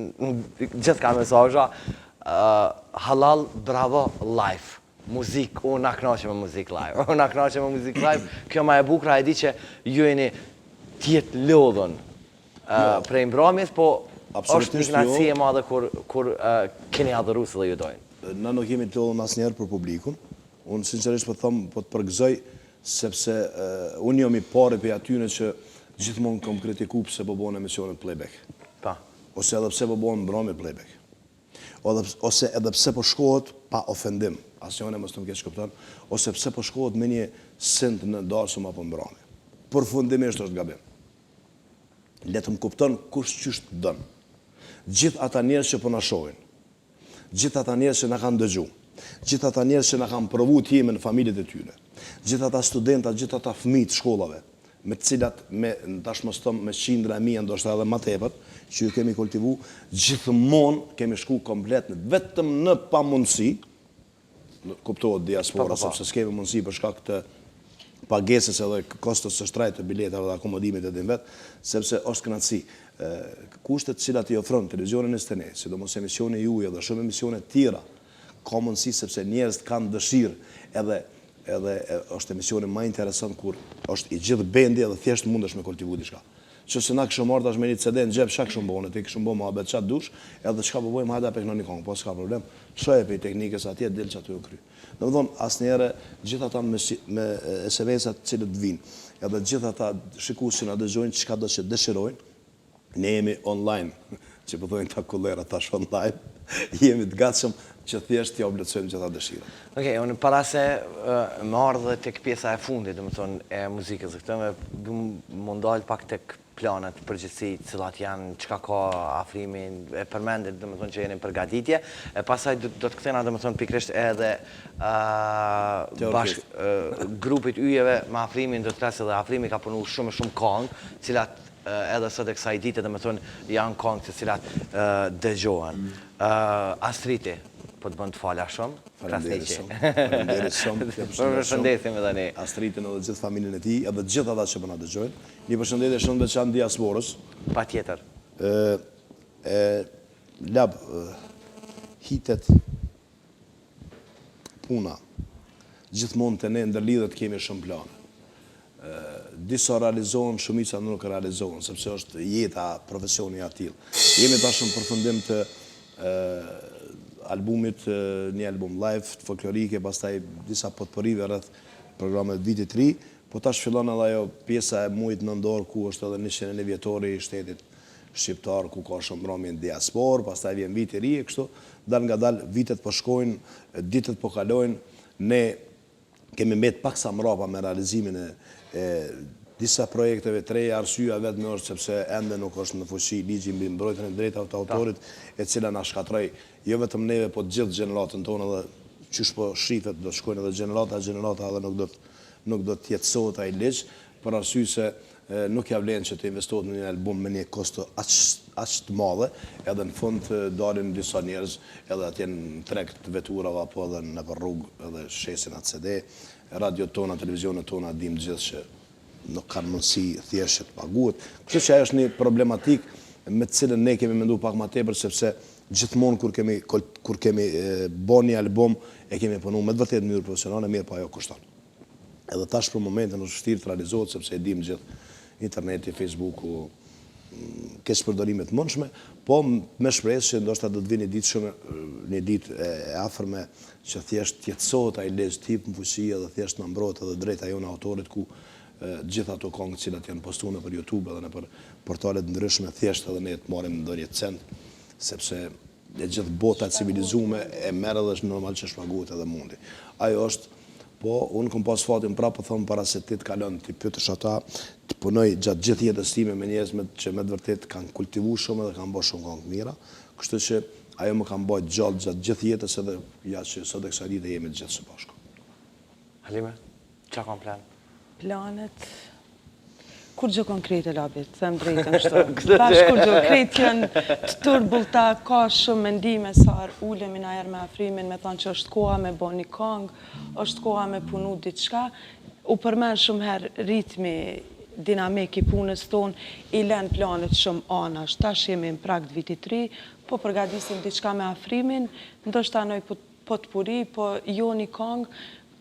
gjithë ka mesazha, halal, bravo, live, muzik, unë na knaqe me muzik live, kjo ma e bukra e di që ju jeni tjetë lodhën prej mbrëmjes, po është një knaqësi e madhe kur keni adhëru se dhe ju dojnë. Na nuk jemi të lodhën asnjëherë për publikun. Unë sinqerisht po të përgëzoj, sepse unë jam i pari për atyre që gjithmonë kam kritiku pse po bëhen emisionet playback. Ose edhe pse po bëhen mbrëmje playback. Ose edhe pse po shkohet pa ofendim, asnjëri mos të më keq kupton, ose pse po shkohet me një send në darsum apo mbrëmje. Përfundimisht është gabim. Le të më kupton kush qysh të don. Gjithë ata njerëz që po na shohin, gjithë ata njerëz që na kanë dëgju, gjithë ata njerëz që na kanë provu të jemi në familjet e tyre, gjithë ata studenta, gjithë ata fëmijë të shkollave, me të cilat me qindra e mia ndoshta edhe më tepër, që ju kemi kultivu, gjithmonë kemi shku komplet vetëm në pamundësi, kuptohet diaspora, sepse s'kemi mundësi për shkak të pagesës edhe kostos së shtrajt të biletave dhe akomodimit e din vetë, sepse është kënaqësi. Kushtet cilat i ofron televizionin e STN, sidomos emisione juaj dhe shumë emisione tjera, ka mundësi sepse njerëzit kanë dëshirë edhe është emisioni më interesant kur është i gjithë bendi edhe thjesht mundesh me kultivu diçka. Që se na këshëm marrë tash me një CD në gjep, shak shumë bëhone, ti këshëm bëhë më abet qatë dush, edhe qka po bëjmë hajda pek në një kongë, po s'ka problem, shoje për i teknikës atje, del që aty u kry. Në më thonë, asë njere, gjitha ta me SMS-at cilët vinë, edhe gjitha ta shikusin a dëgjojnë qka do që dëshirojnë, ne jemi online, që përdojnë ta kullera tash online, jemi të gatshëm që thjesht t'i oblecojmë gjitha dëshira. Okej, unë para se më ardhe tek pjesa e fundit, dhe më thonë, e muzikës, këtë me mundal pak tek planet përgjithsi cilat janë qka ka Afrimi e përmendit dhe më thonë që jeni përgatitje, e pasaj do të këthena dhe më thonë pikrisht edhe grupit yjeve me Afrimin do të klasë dhe Afrimi ka punu shumë kongë, cilat edhe sot e kësaj dite dhe më thonë janë kongë të cilat dëgjohen. Astriti, po të bënd të falja shumë. Falenderit shumë. Përshëndesim edhe ne. Astritin edhe gjithë familjen e ti, edhe gjithë ata që përna dëgjojnë. Një përshëndetje shumë veçantë diasporës. Pa tjetër. Lab, hitet puna. Gjithmonë të ne ndërlidhet kemi shumë plane. Disa realizohen, shumica nuk realizohen, sepse është jeta, profesioni atil. Jemi ta shumë përfundim të albumit, një album live, folklorike, pastaj disa potporive rreth programet vitit 3, po tash fillon edhe ajo pjesa e muajit nëntor, ku është edhe 100 vjetori i shtetit shqiptar, ku ka shumë mbrëmje në diaspor, pastaj vjen viti i ri, kështu, dal nga dal vitet po shkojnë, ditët po kalojnë, ne kemi mbet paksa mrapa me realizimin e disa projekteve treja, arsyeja vetëm është sepse ende nuk është në fuqi ligji mbi mbrojtjen e drejtave të autorit, e cila na shkatroi jo vetëm neve, po të gjithë gjeneratën tonë, edhe qysh po shifet do të shkojnë edhe gjenerata edhe nuk do të jetësohet ai ligj, për arsye se nuk ja vlen që të investohet në një album me një kosto aq të madhe, edhe në fund dalin disa njerëz edhe atje në treg të veturave apo edhe nëpër rrugë edhe shesin atë CD, radiot tona, televizionet tona, dim gjithë që nuk kanë mundësi thjesht të paguhet. Kështu që ajo është një problematik me të cilën ne kemi menduar pak më tepër, sepse gjithmonë kur kemi bën një album e kemi punuar me të vërtetë në mënyrë profesionale, mirë po ajo kushton. Edhe tash për momentin është vështirë të realizohet sepse e dim gjithë interneti, Facebooku, keq përdorime të mundshme, po me shpresë që ndoshta do të vinë një ditë e afërme që thjesht tjetësohet ai legitim në fuqi dhe thjesht na mbrohet edhe drejta jone autorit ku gjitha ato këngë të cilat janë postuar nëpër YouTube edhe nëpër portale të ndryshme thjesht edhe ne të marrim ndonjë cent, sepse e gjithë bota civilizuar e merr edhe është normal që shpaguhet edhe mundi. Ajo është, po unë kam pas fatin prapë thon para se ti të kalon ti pyetësh ata, të punoj gjatë gjithë jetës time me njerëz që me të vërtet kanë kultivuar shumë dhe kanë bërë shumë këngë të mira, kështu që ajo më ka bërë gjallë gjatë gjithë jetës edhe ja që sot e kësaj dite jemi të gjithë së bashku. Halime, çka kanë plan? Planet... Kur gjë konkrete, labit, them drejtën kështu. Bash kur gjë, krejt janë të turbullta, ka shumë mendime, sa ulemi na herë me afrimin, me thonë që është koha me bo një këngë, është koha me punu diçka. U përmen shumë herë ritmi, dinamik i punës tonë, i len planet shumë anash. Tash jemi në prag të vitit 3, po përgatisim diçka me afrimin, ndoshta noj potpuri, po jo një këngë.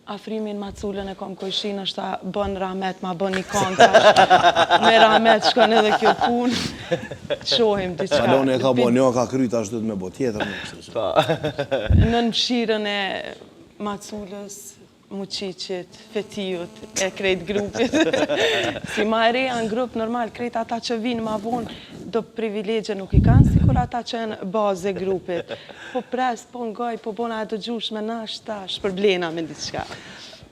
Afrimin Maculën e kom kojshin është ta bën Rahmet, ma bën një këngë, me Rahmet shkon edhe kjo punë, shohim diçka. Saloni e ka bo, një ka kryt, ashtë dhëtë me bo tjetër. Në mshirën e Maculës, Muqiqit, Fetijut, e krejt grupit. Si ma e reja në grup, normal, krejt ata që vinë ma vonë, do privilegje nuk i kanë, sikur ata që në bazë e grupit. Po pres, po ngoj, po bona e dëgjush me nashta, shpërblena me diçka.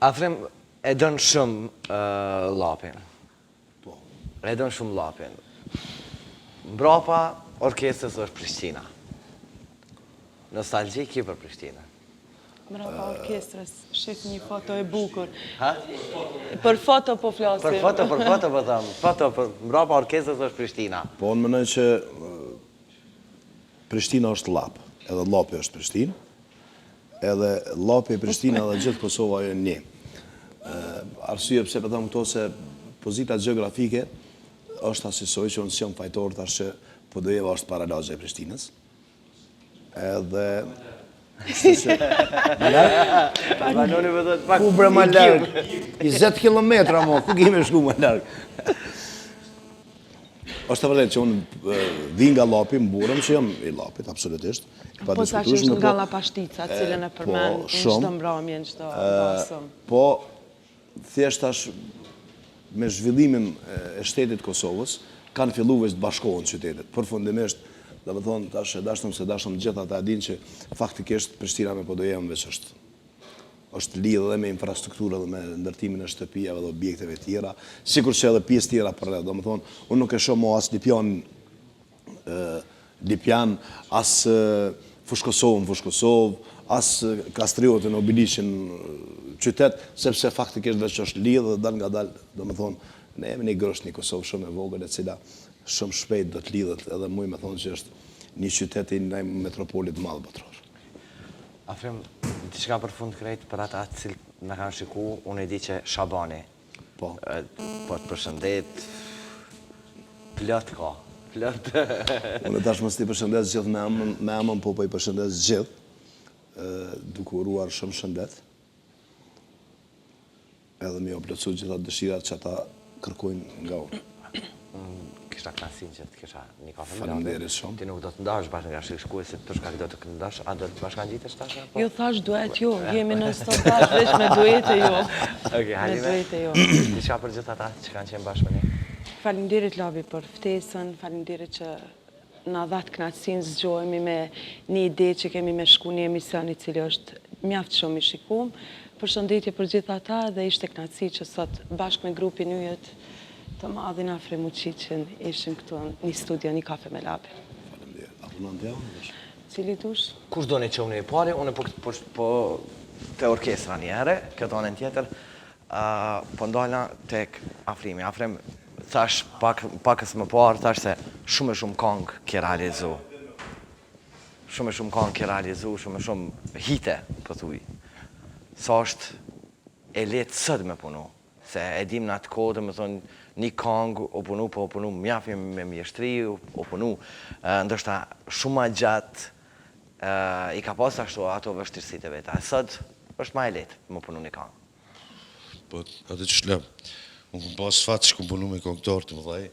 Afrim, e dënë shumë lapin. E dënë shumë lapin. Mbrapa, orkestrës është Prishtina. Nostalgjik i për Prishtina. Mbrapa orkestrës, shif një foto e bukur. Për foto po flasim. Për foto po thëmë. Foto, mbrapa orkestrës është Prishtina. Po, unë mënoj që Prishtina është lapë, edhe lapi është Prishtinë, edhe lapi e Prishtina edhe gjithë Kosova e një. Arsye pse për thëmë këto se pozita geografike është asisoj që unë si jam fajtor tash që Podojeva është paralagja e Prishtinës. Edhe... Ku bre ma largë? 20 kilometra mo, ku kemi shku ma largë? është të vërtet që unë vi nga lapi, më burëm që jam i lapit, absolutisht. Po sa që është nga la pashtica, cilën e përmen në qëto mbramje, në qëto basëm. Po, thjesht tash me zhvillimin e shtetit Kosovës, kanë fillu veç të bashkohen qytetet. Përfundimisht, dhe më thonë, tash e dashtëm se dashtëm gjitha ta din që faktikisht Prishtina me Podojevën veç është lidhë dhe me infrastrukturë dhe me ndërtimin e shtëpijave dhe objekteve tjera, sikur që edhe pjesë tjera për rreth. Dhe më thonë, unë nuk e shumë mo as Lipjan, as Fushkosovë, as Kastriotën, Obilishin qytet, sepse faktikisht veç është lidhë dhe dal nga dal, dhe më thonë, ne jemi një grosht një Kosovë shumë e vogël e cila shumë shpejt do të lidhet edhe muj me thonë që është një qytet i një metropolit madhë botror. Afrim, diçka për fund krejt për ata cilë në kanë shiku, unë e di që Shabani, po të përshëndet, plët ka, plët. Unë tash mos t'i përshëndet gjithë me amën, po i përshëndet gjithë, duke uruar shumë shëndet, edhe mi o plëcu gjitha dëshirat që ata kërkojnë nga unë. Kisha klasin që të kisha një kafe me Faleminderit shumë. Ti nuk do të ndash bashkë nga shkuesit për shkak do të ndash, a do të bashkan gjitesh tash? Jo, thash duet jo, jemi në stop bashkë veç me duete jo. Me duete jo. Diçka për gjithë ata që kanë qenë bashkë me ne. Faleminderit Lavi për ftesën, faleminderit që na dhat kënaqësinë zgjohemi me një ide që kemi me shku një emision i cili është mjaft shumë i shikuar. Përshëndetje për gjithë ata dhe ishte kënaqësi që sot bashkë me grupin yjet të madhin Afrim Muqiqin ishim këtu një studio, një kafe me labi. Faleminderit. Apo në ndjavë? Cili dush? Kush do një që unë e pari, unë po të orkestra një herë, këtë anën tjetër, po ndalna tek Afrimi. Afrim, thash pakës më parë, thash se shumë këngë kje realizu. Shumë këngë kje realizu, shumë hite, për thuj. Sa është e letë sëtë me punu. Se edhim në atë kodë, me thonë, një këngë o punu mjafi me mjeshtri, o punu, ndështë shumë ma gjatë, i ka pas ashtu ato vështirësit e veta. Sëtë është ma e letë më punu një këngë. Po, atë që shlem, unë këm pas fatë që këm punu me këngëtar të më dhej,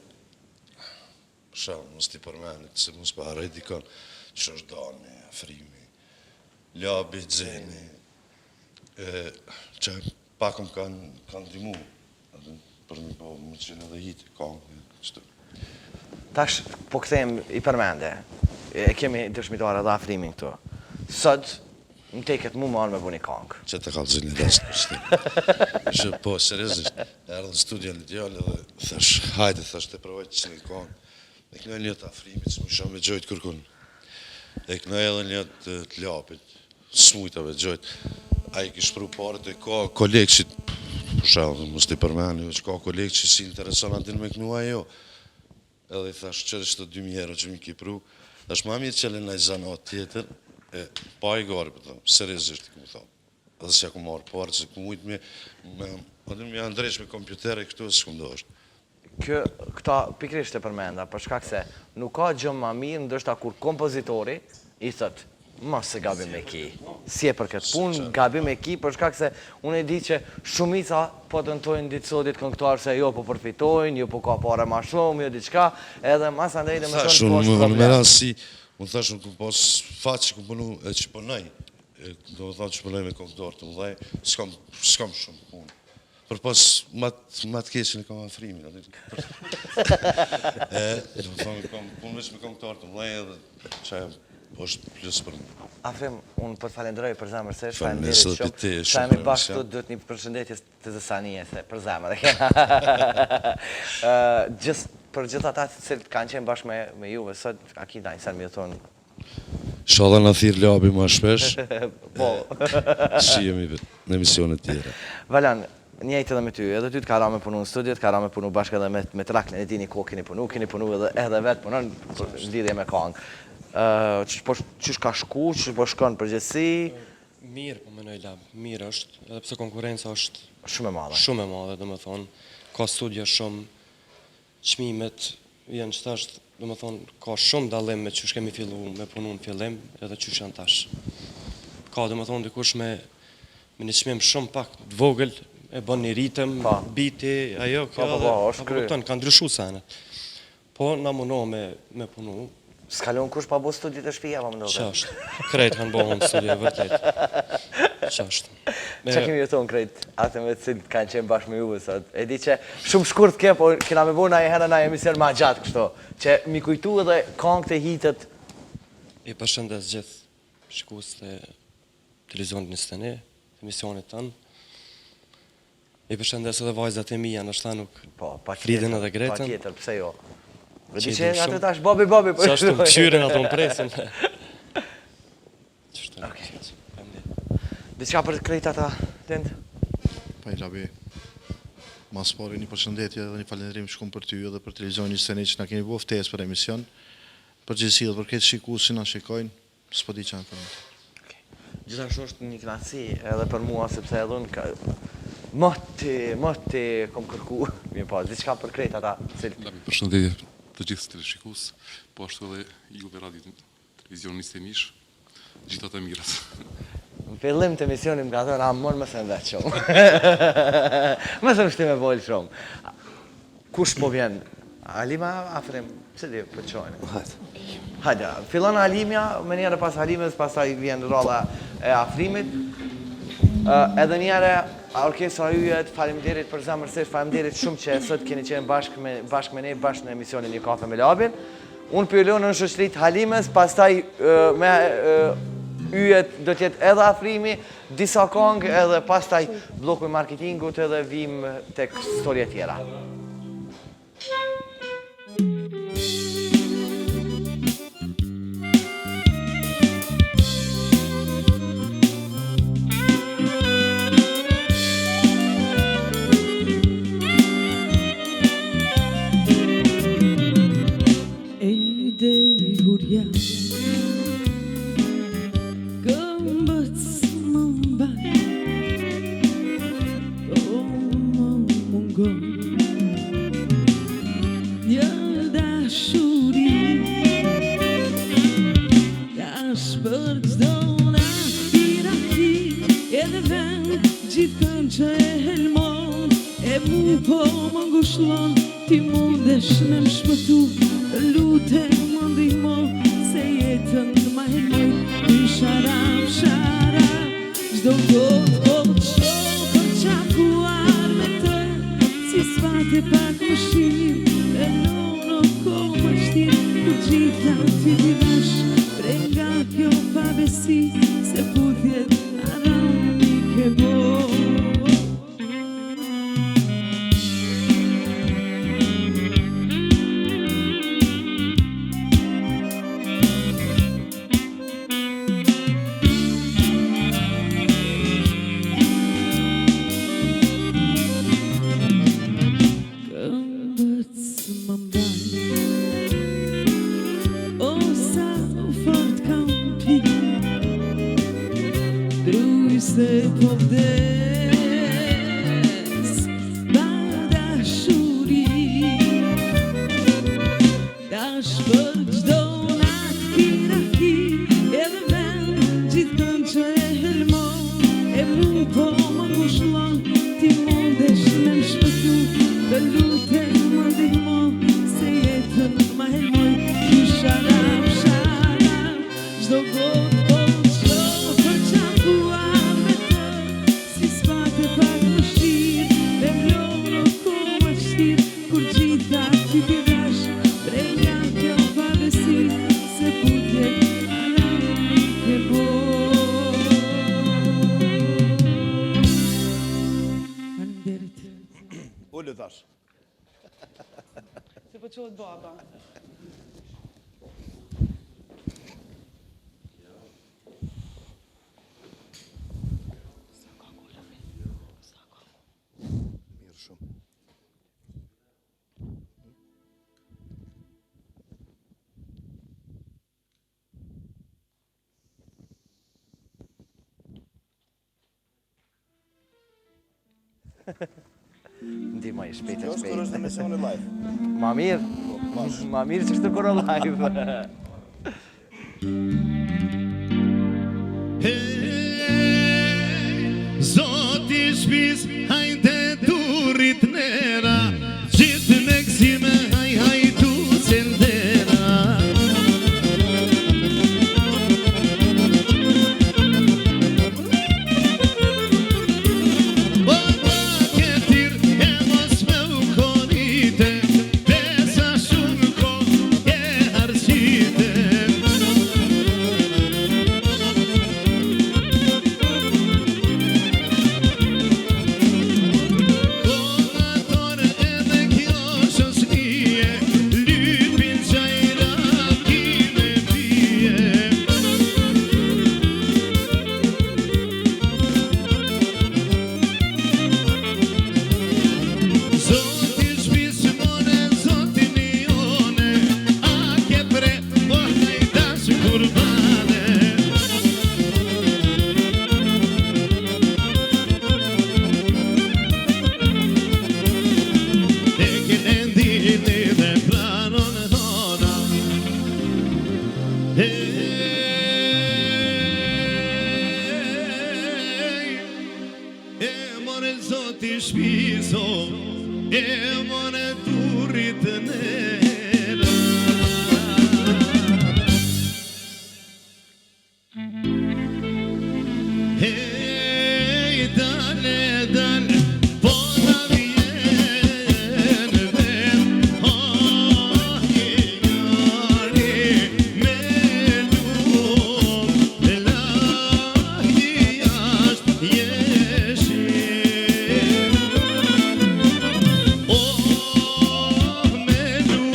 Shall, mos t'i përmenit, se mos pa arrej dikon që është dani, afrimi, labi, dzeni, që pakëm kanë ndimu, për një po më qenë edhe hitë, kongë, qëtë. Tash, po këthejmë i përmende, kemi dëshmitare dhe afrimin këtu. Sot, më teket mu marrë me bu një kongë. Që të kalë zënë një rast për shtemë. Që po, seriosisht, erdhën studia në djallë dhe thash, hajde, thash, të provoj që një kongë. E kënoj një të afrimit, së më shumë me gjojtë kërkun. E kënoj edhe një të lapit, smujtave gjojtë. A i kishë pru parët e ka kolegë që, për shumë, mos t'i përmeni, që ka kolegë që si intereson atin me kënua jo. Edhe i thash, qërë është të 2000 euro që mi ki pru, thash, ma mirë qëllë në i zanat tjetër, pa i gari, për thamë, seriosisht, këmë thamë. Edhe se ja ku marë parë, se ku mujtë me andresh me kompjutere e këtu, së këmë do është. Këta pikrisht e përmenda, për shkak se nuk ka gjë ma mirë, ndërshta kur kompozitori i thët, mos se gabim me ki, si e për këtë punë, gabim me ki, për shkak se unë e di që shumica po tentojnë ditë sotit këngëtarë se jo po përfitojnë, jo po ka pare ma shumë, jo diçka, edhe mas andej dhe më thonë po është problem. Unë thash, unë këmë pas fatë që këmë punu e që pënaj, do më thonë që pënaj me këngëtarë të mëdhaj, s'kam shumë punë. Për pas matë keqen e kam afrimin, do më thonë, kam punë veç me këngëtarë të mëdhaj edhe që ajo është plus për më. Afrim, unë për të falenderoj për zemër se shfajmë shumë, shfajmë i bashkë të dhëtë një përshëndetjes të zësanje se për zemër. Për gjithë ata të cilët kanë qenë bashkë me juve, sot, a ki dajnë, sen mi të thonë? Shala në thirë labi ma shpesh, Po. që jemi në emisionet tjera. Valan, njejtë edhe me ty, edhe ty të ka ra me punu në studiet, ka ra me punu bashkë edhe me të raklen e ti një kohë kini punu edhe vetë punon në lidhje me kongë. Qysh ka shku, qysh po shkon përgjithsi? Mirë, po menoj lab, mirë është, edhe pse konkurenca është Shumë e madhe. Shumë e madhe, do më thonë, ka studia shumë, qmimet janë që tashtë, do më thonë, ka shumë dalim me qysh kemi fillu me punu në fillim, edhe qysh janë tash. Ka, do më thonë, dikush me një qmim shumë pak të vogël, e bën një ritëm, biti, ajo, kjo edhe, ka ndryshu senet. Po, na muno me punu. S'kalon kush pa bo studiet e shpija, pa më ndoke? Qashtë, krejt kanë bohon studia, vërtet. Qashtë. Që kemi jeton krejt, atë me të cilët kanë qenë bashkë me juve sot? E di që shumë shkurt ke, po kena me bo na e herë na emision ma gjatë kështu, që mi kujtu edhe kongët e hitet. I përshëndes gjithë shikues të televizionit 21, emisionit tënë. I përshëndes edhe vajzat e mija, nështë ta nuk Fridin edhe Gretën. Pa tjetër, pse jo? Dhe di që atë tash babi, Qa është të më qyrin ato më presin. Diçka për të krejt ata, Lind? Pa i labi, mas pari një përshëndetje dhe një falendrim shkum për ty edhe për televizionin 21 që na keni bo ftesë për emision. Për gjithësi dhe për këtë shiku si na shikojnë, s'po di që në përmet. Gjithashtu është një knatësi edhe për mua, sepse edhe unë Mëti, kom kërku, mi pa, diçka për krejt ata. Lami përshëndetje të gjithë teleshikus, po ashtu edhe juve radio televizion 21, gjithë atë mirat. Në fillim të emisionim ka thënë, amon më se në vetë shumë. Më se më shti me bolë shumë. Kush po vjen? Alima, Afrim, që di për qojnë? Hajde, fillon Alimja, me njëre pas Alimës, pasaj vjen rrolla e Afrimit. Edhe njëre orkestra yjet, faleminderit për zemërsisht, faleminderit shumë që sot keni qenë bashkë me ne, bashkë në emisionin Një Kafe me Labin. Unë pjellon në shoqëritë Halimës, pastaj me yjet do tjetë edhe Afrimi, disa kongë edhe pastaj bloku i marketingut edhe vim tek storje tjera. Ti mundesh me më shpëtu Të lutem më ndihmo se jetën ma helmoj. Ty sharap, sharap, çdo kohë shoh për qakuar me të. Si s'fate pak më shirë, e në kohë më shtirë, kur gjitha ty t'i vash, pre nga kjo pavesi, se putjet arami ke bo. Këmbët s'më mbajnë, o sa fort kam pi, druj se po vdes, pa dashuri. Dash për gjdo natë kiraki, edhe vend gjithkën që e helmon, e mu po më ngushllon, ti mundesh me më shpëtu. Të lutem më ndihmo se jetën ma helmoj. Ty sharap, sharap, çdo gotë shoh për qakuar me të. Si s'fate pak më shtirë, e vlonë kohë më shtirë, kur gjitha ty t'i vash, pre nga kjo pavesi, se putjet arami ke bo. Faleminderit. Ullë thash. Se po qohet baba. Mirë shumë. Ndihmoj shpejt e Kjo është kur është shpejt. emisioni live. Ma mirë që është kur live. Zoti shpis, hajde durit nera, gjithë me kësime, hajtu cendera. O paketir e mos me u konite, besa shumë kohë e harqite. Zoti shpiso, e more turrit nera. Hey, dale, dale, po na vjen ven. Oh, njëri me lumë, lahi jashtë jeshi. Oh, me lumë.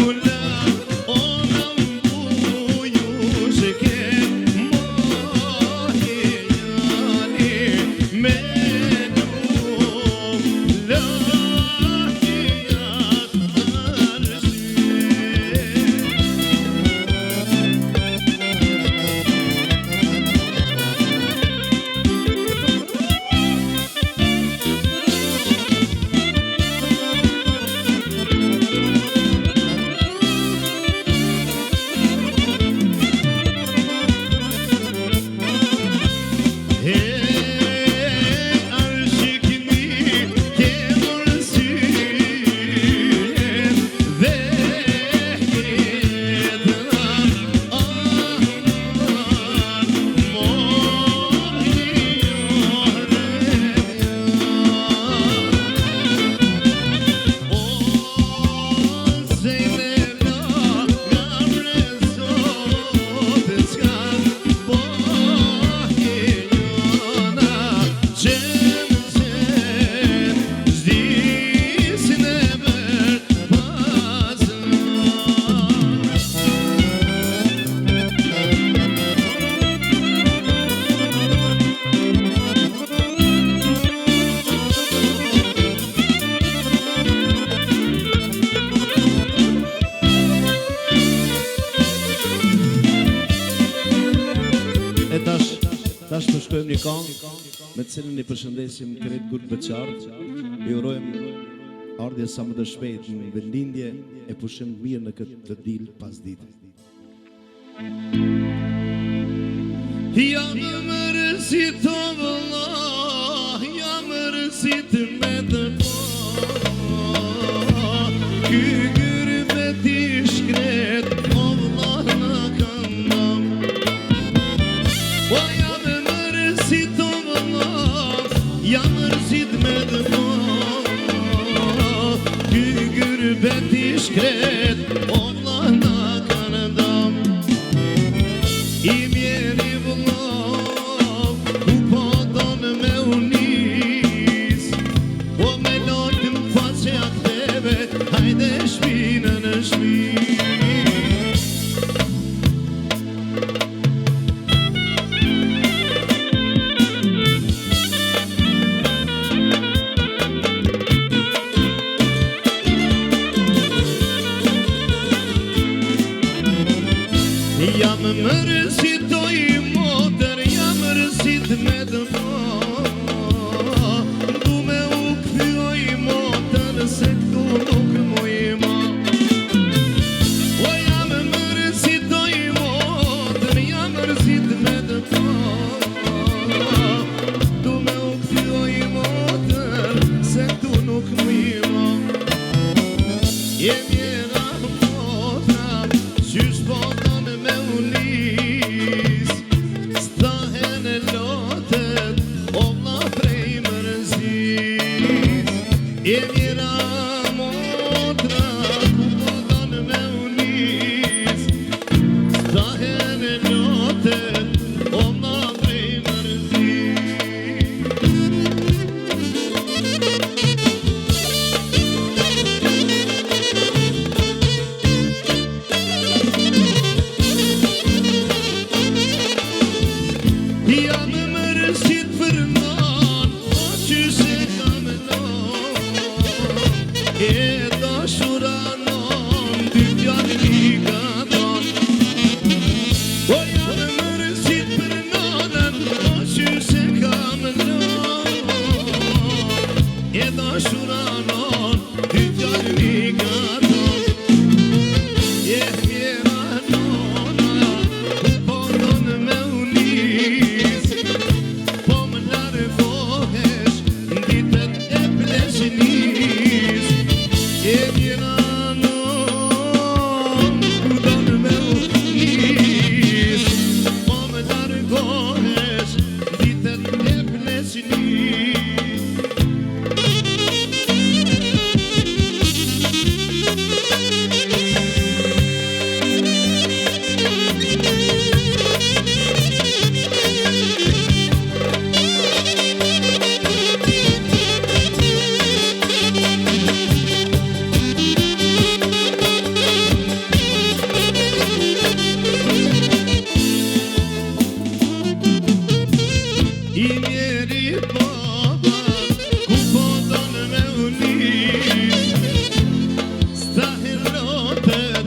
shkojmë një këngë me të cilën i përshëndesim krejt grup beqartë. I urojmë ardhje sa më të shpejt në vendindje e pushim mirë në këtë të dil pas ditë. Jam mërësit o vëllah, jam mërësit me të ky gërbet i shkret, o vëllah në këndam. O jam mërësit o vëllah, jam mërësit me të ky gërbet i shkret, o vëllah në këndam. I mjeri vëllav, ku po donë me unis, o me lotë më faqe akteve, hajde shpinë në shpi. Jam mërësit o i motër, jam mërësit me dëma. Du me u këthy o i motër, se këtu nuk mu i ma. O jam mërësit o i motër, jam mërësit me dëma. Du me u këthy o i motër, se këtu nuk mu i ma. Jemi era motra, qysh po donë me unis, stahen e lotet, o vlla prej mërëzis. Jemi era motra, ku po donë me unis, stahen e lotet, o vlla prej mërëzis. Jam mërësit për non, o që se kam non, e dashura non, dy fjallë një ganon. O jam mërësit për nonën, o që se kam non, e dashura non, dy fjallë një ganon. E mjera nona, ku po donë me unis, po më largohesh ditët e pleqenis. E mjera nona, ku donë me unis, po më largohesh ditët e pleqenis. I mjeri baba, ku po donë me unis, stahen lotet,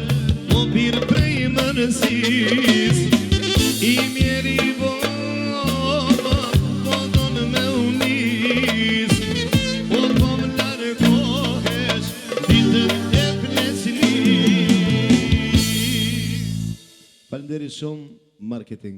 o birë prej mërësis. I mjeri baba, ku po donë me unis, o po më largohesh ditët e pleqenis. Faleminderit shumë, marketing.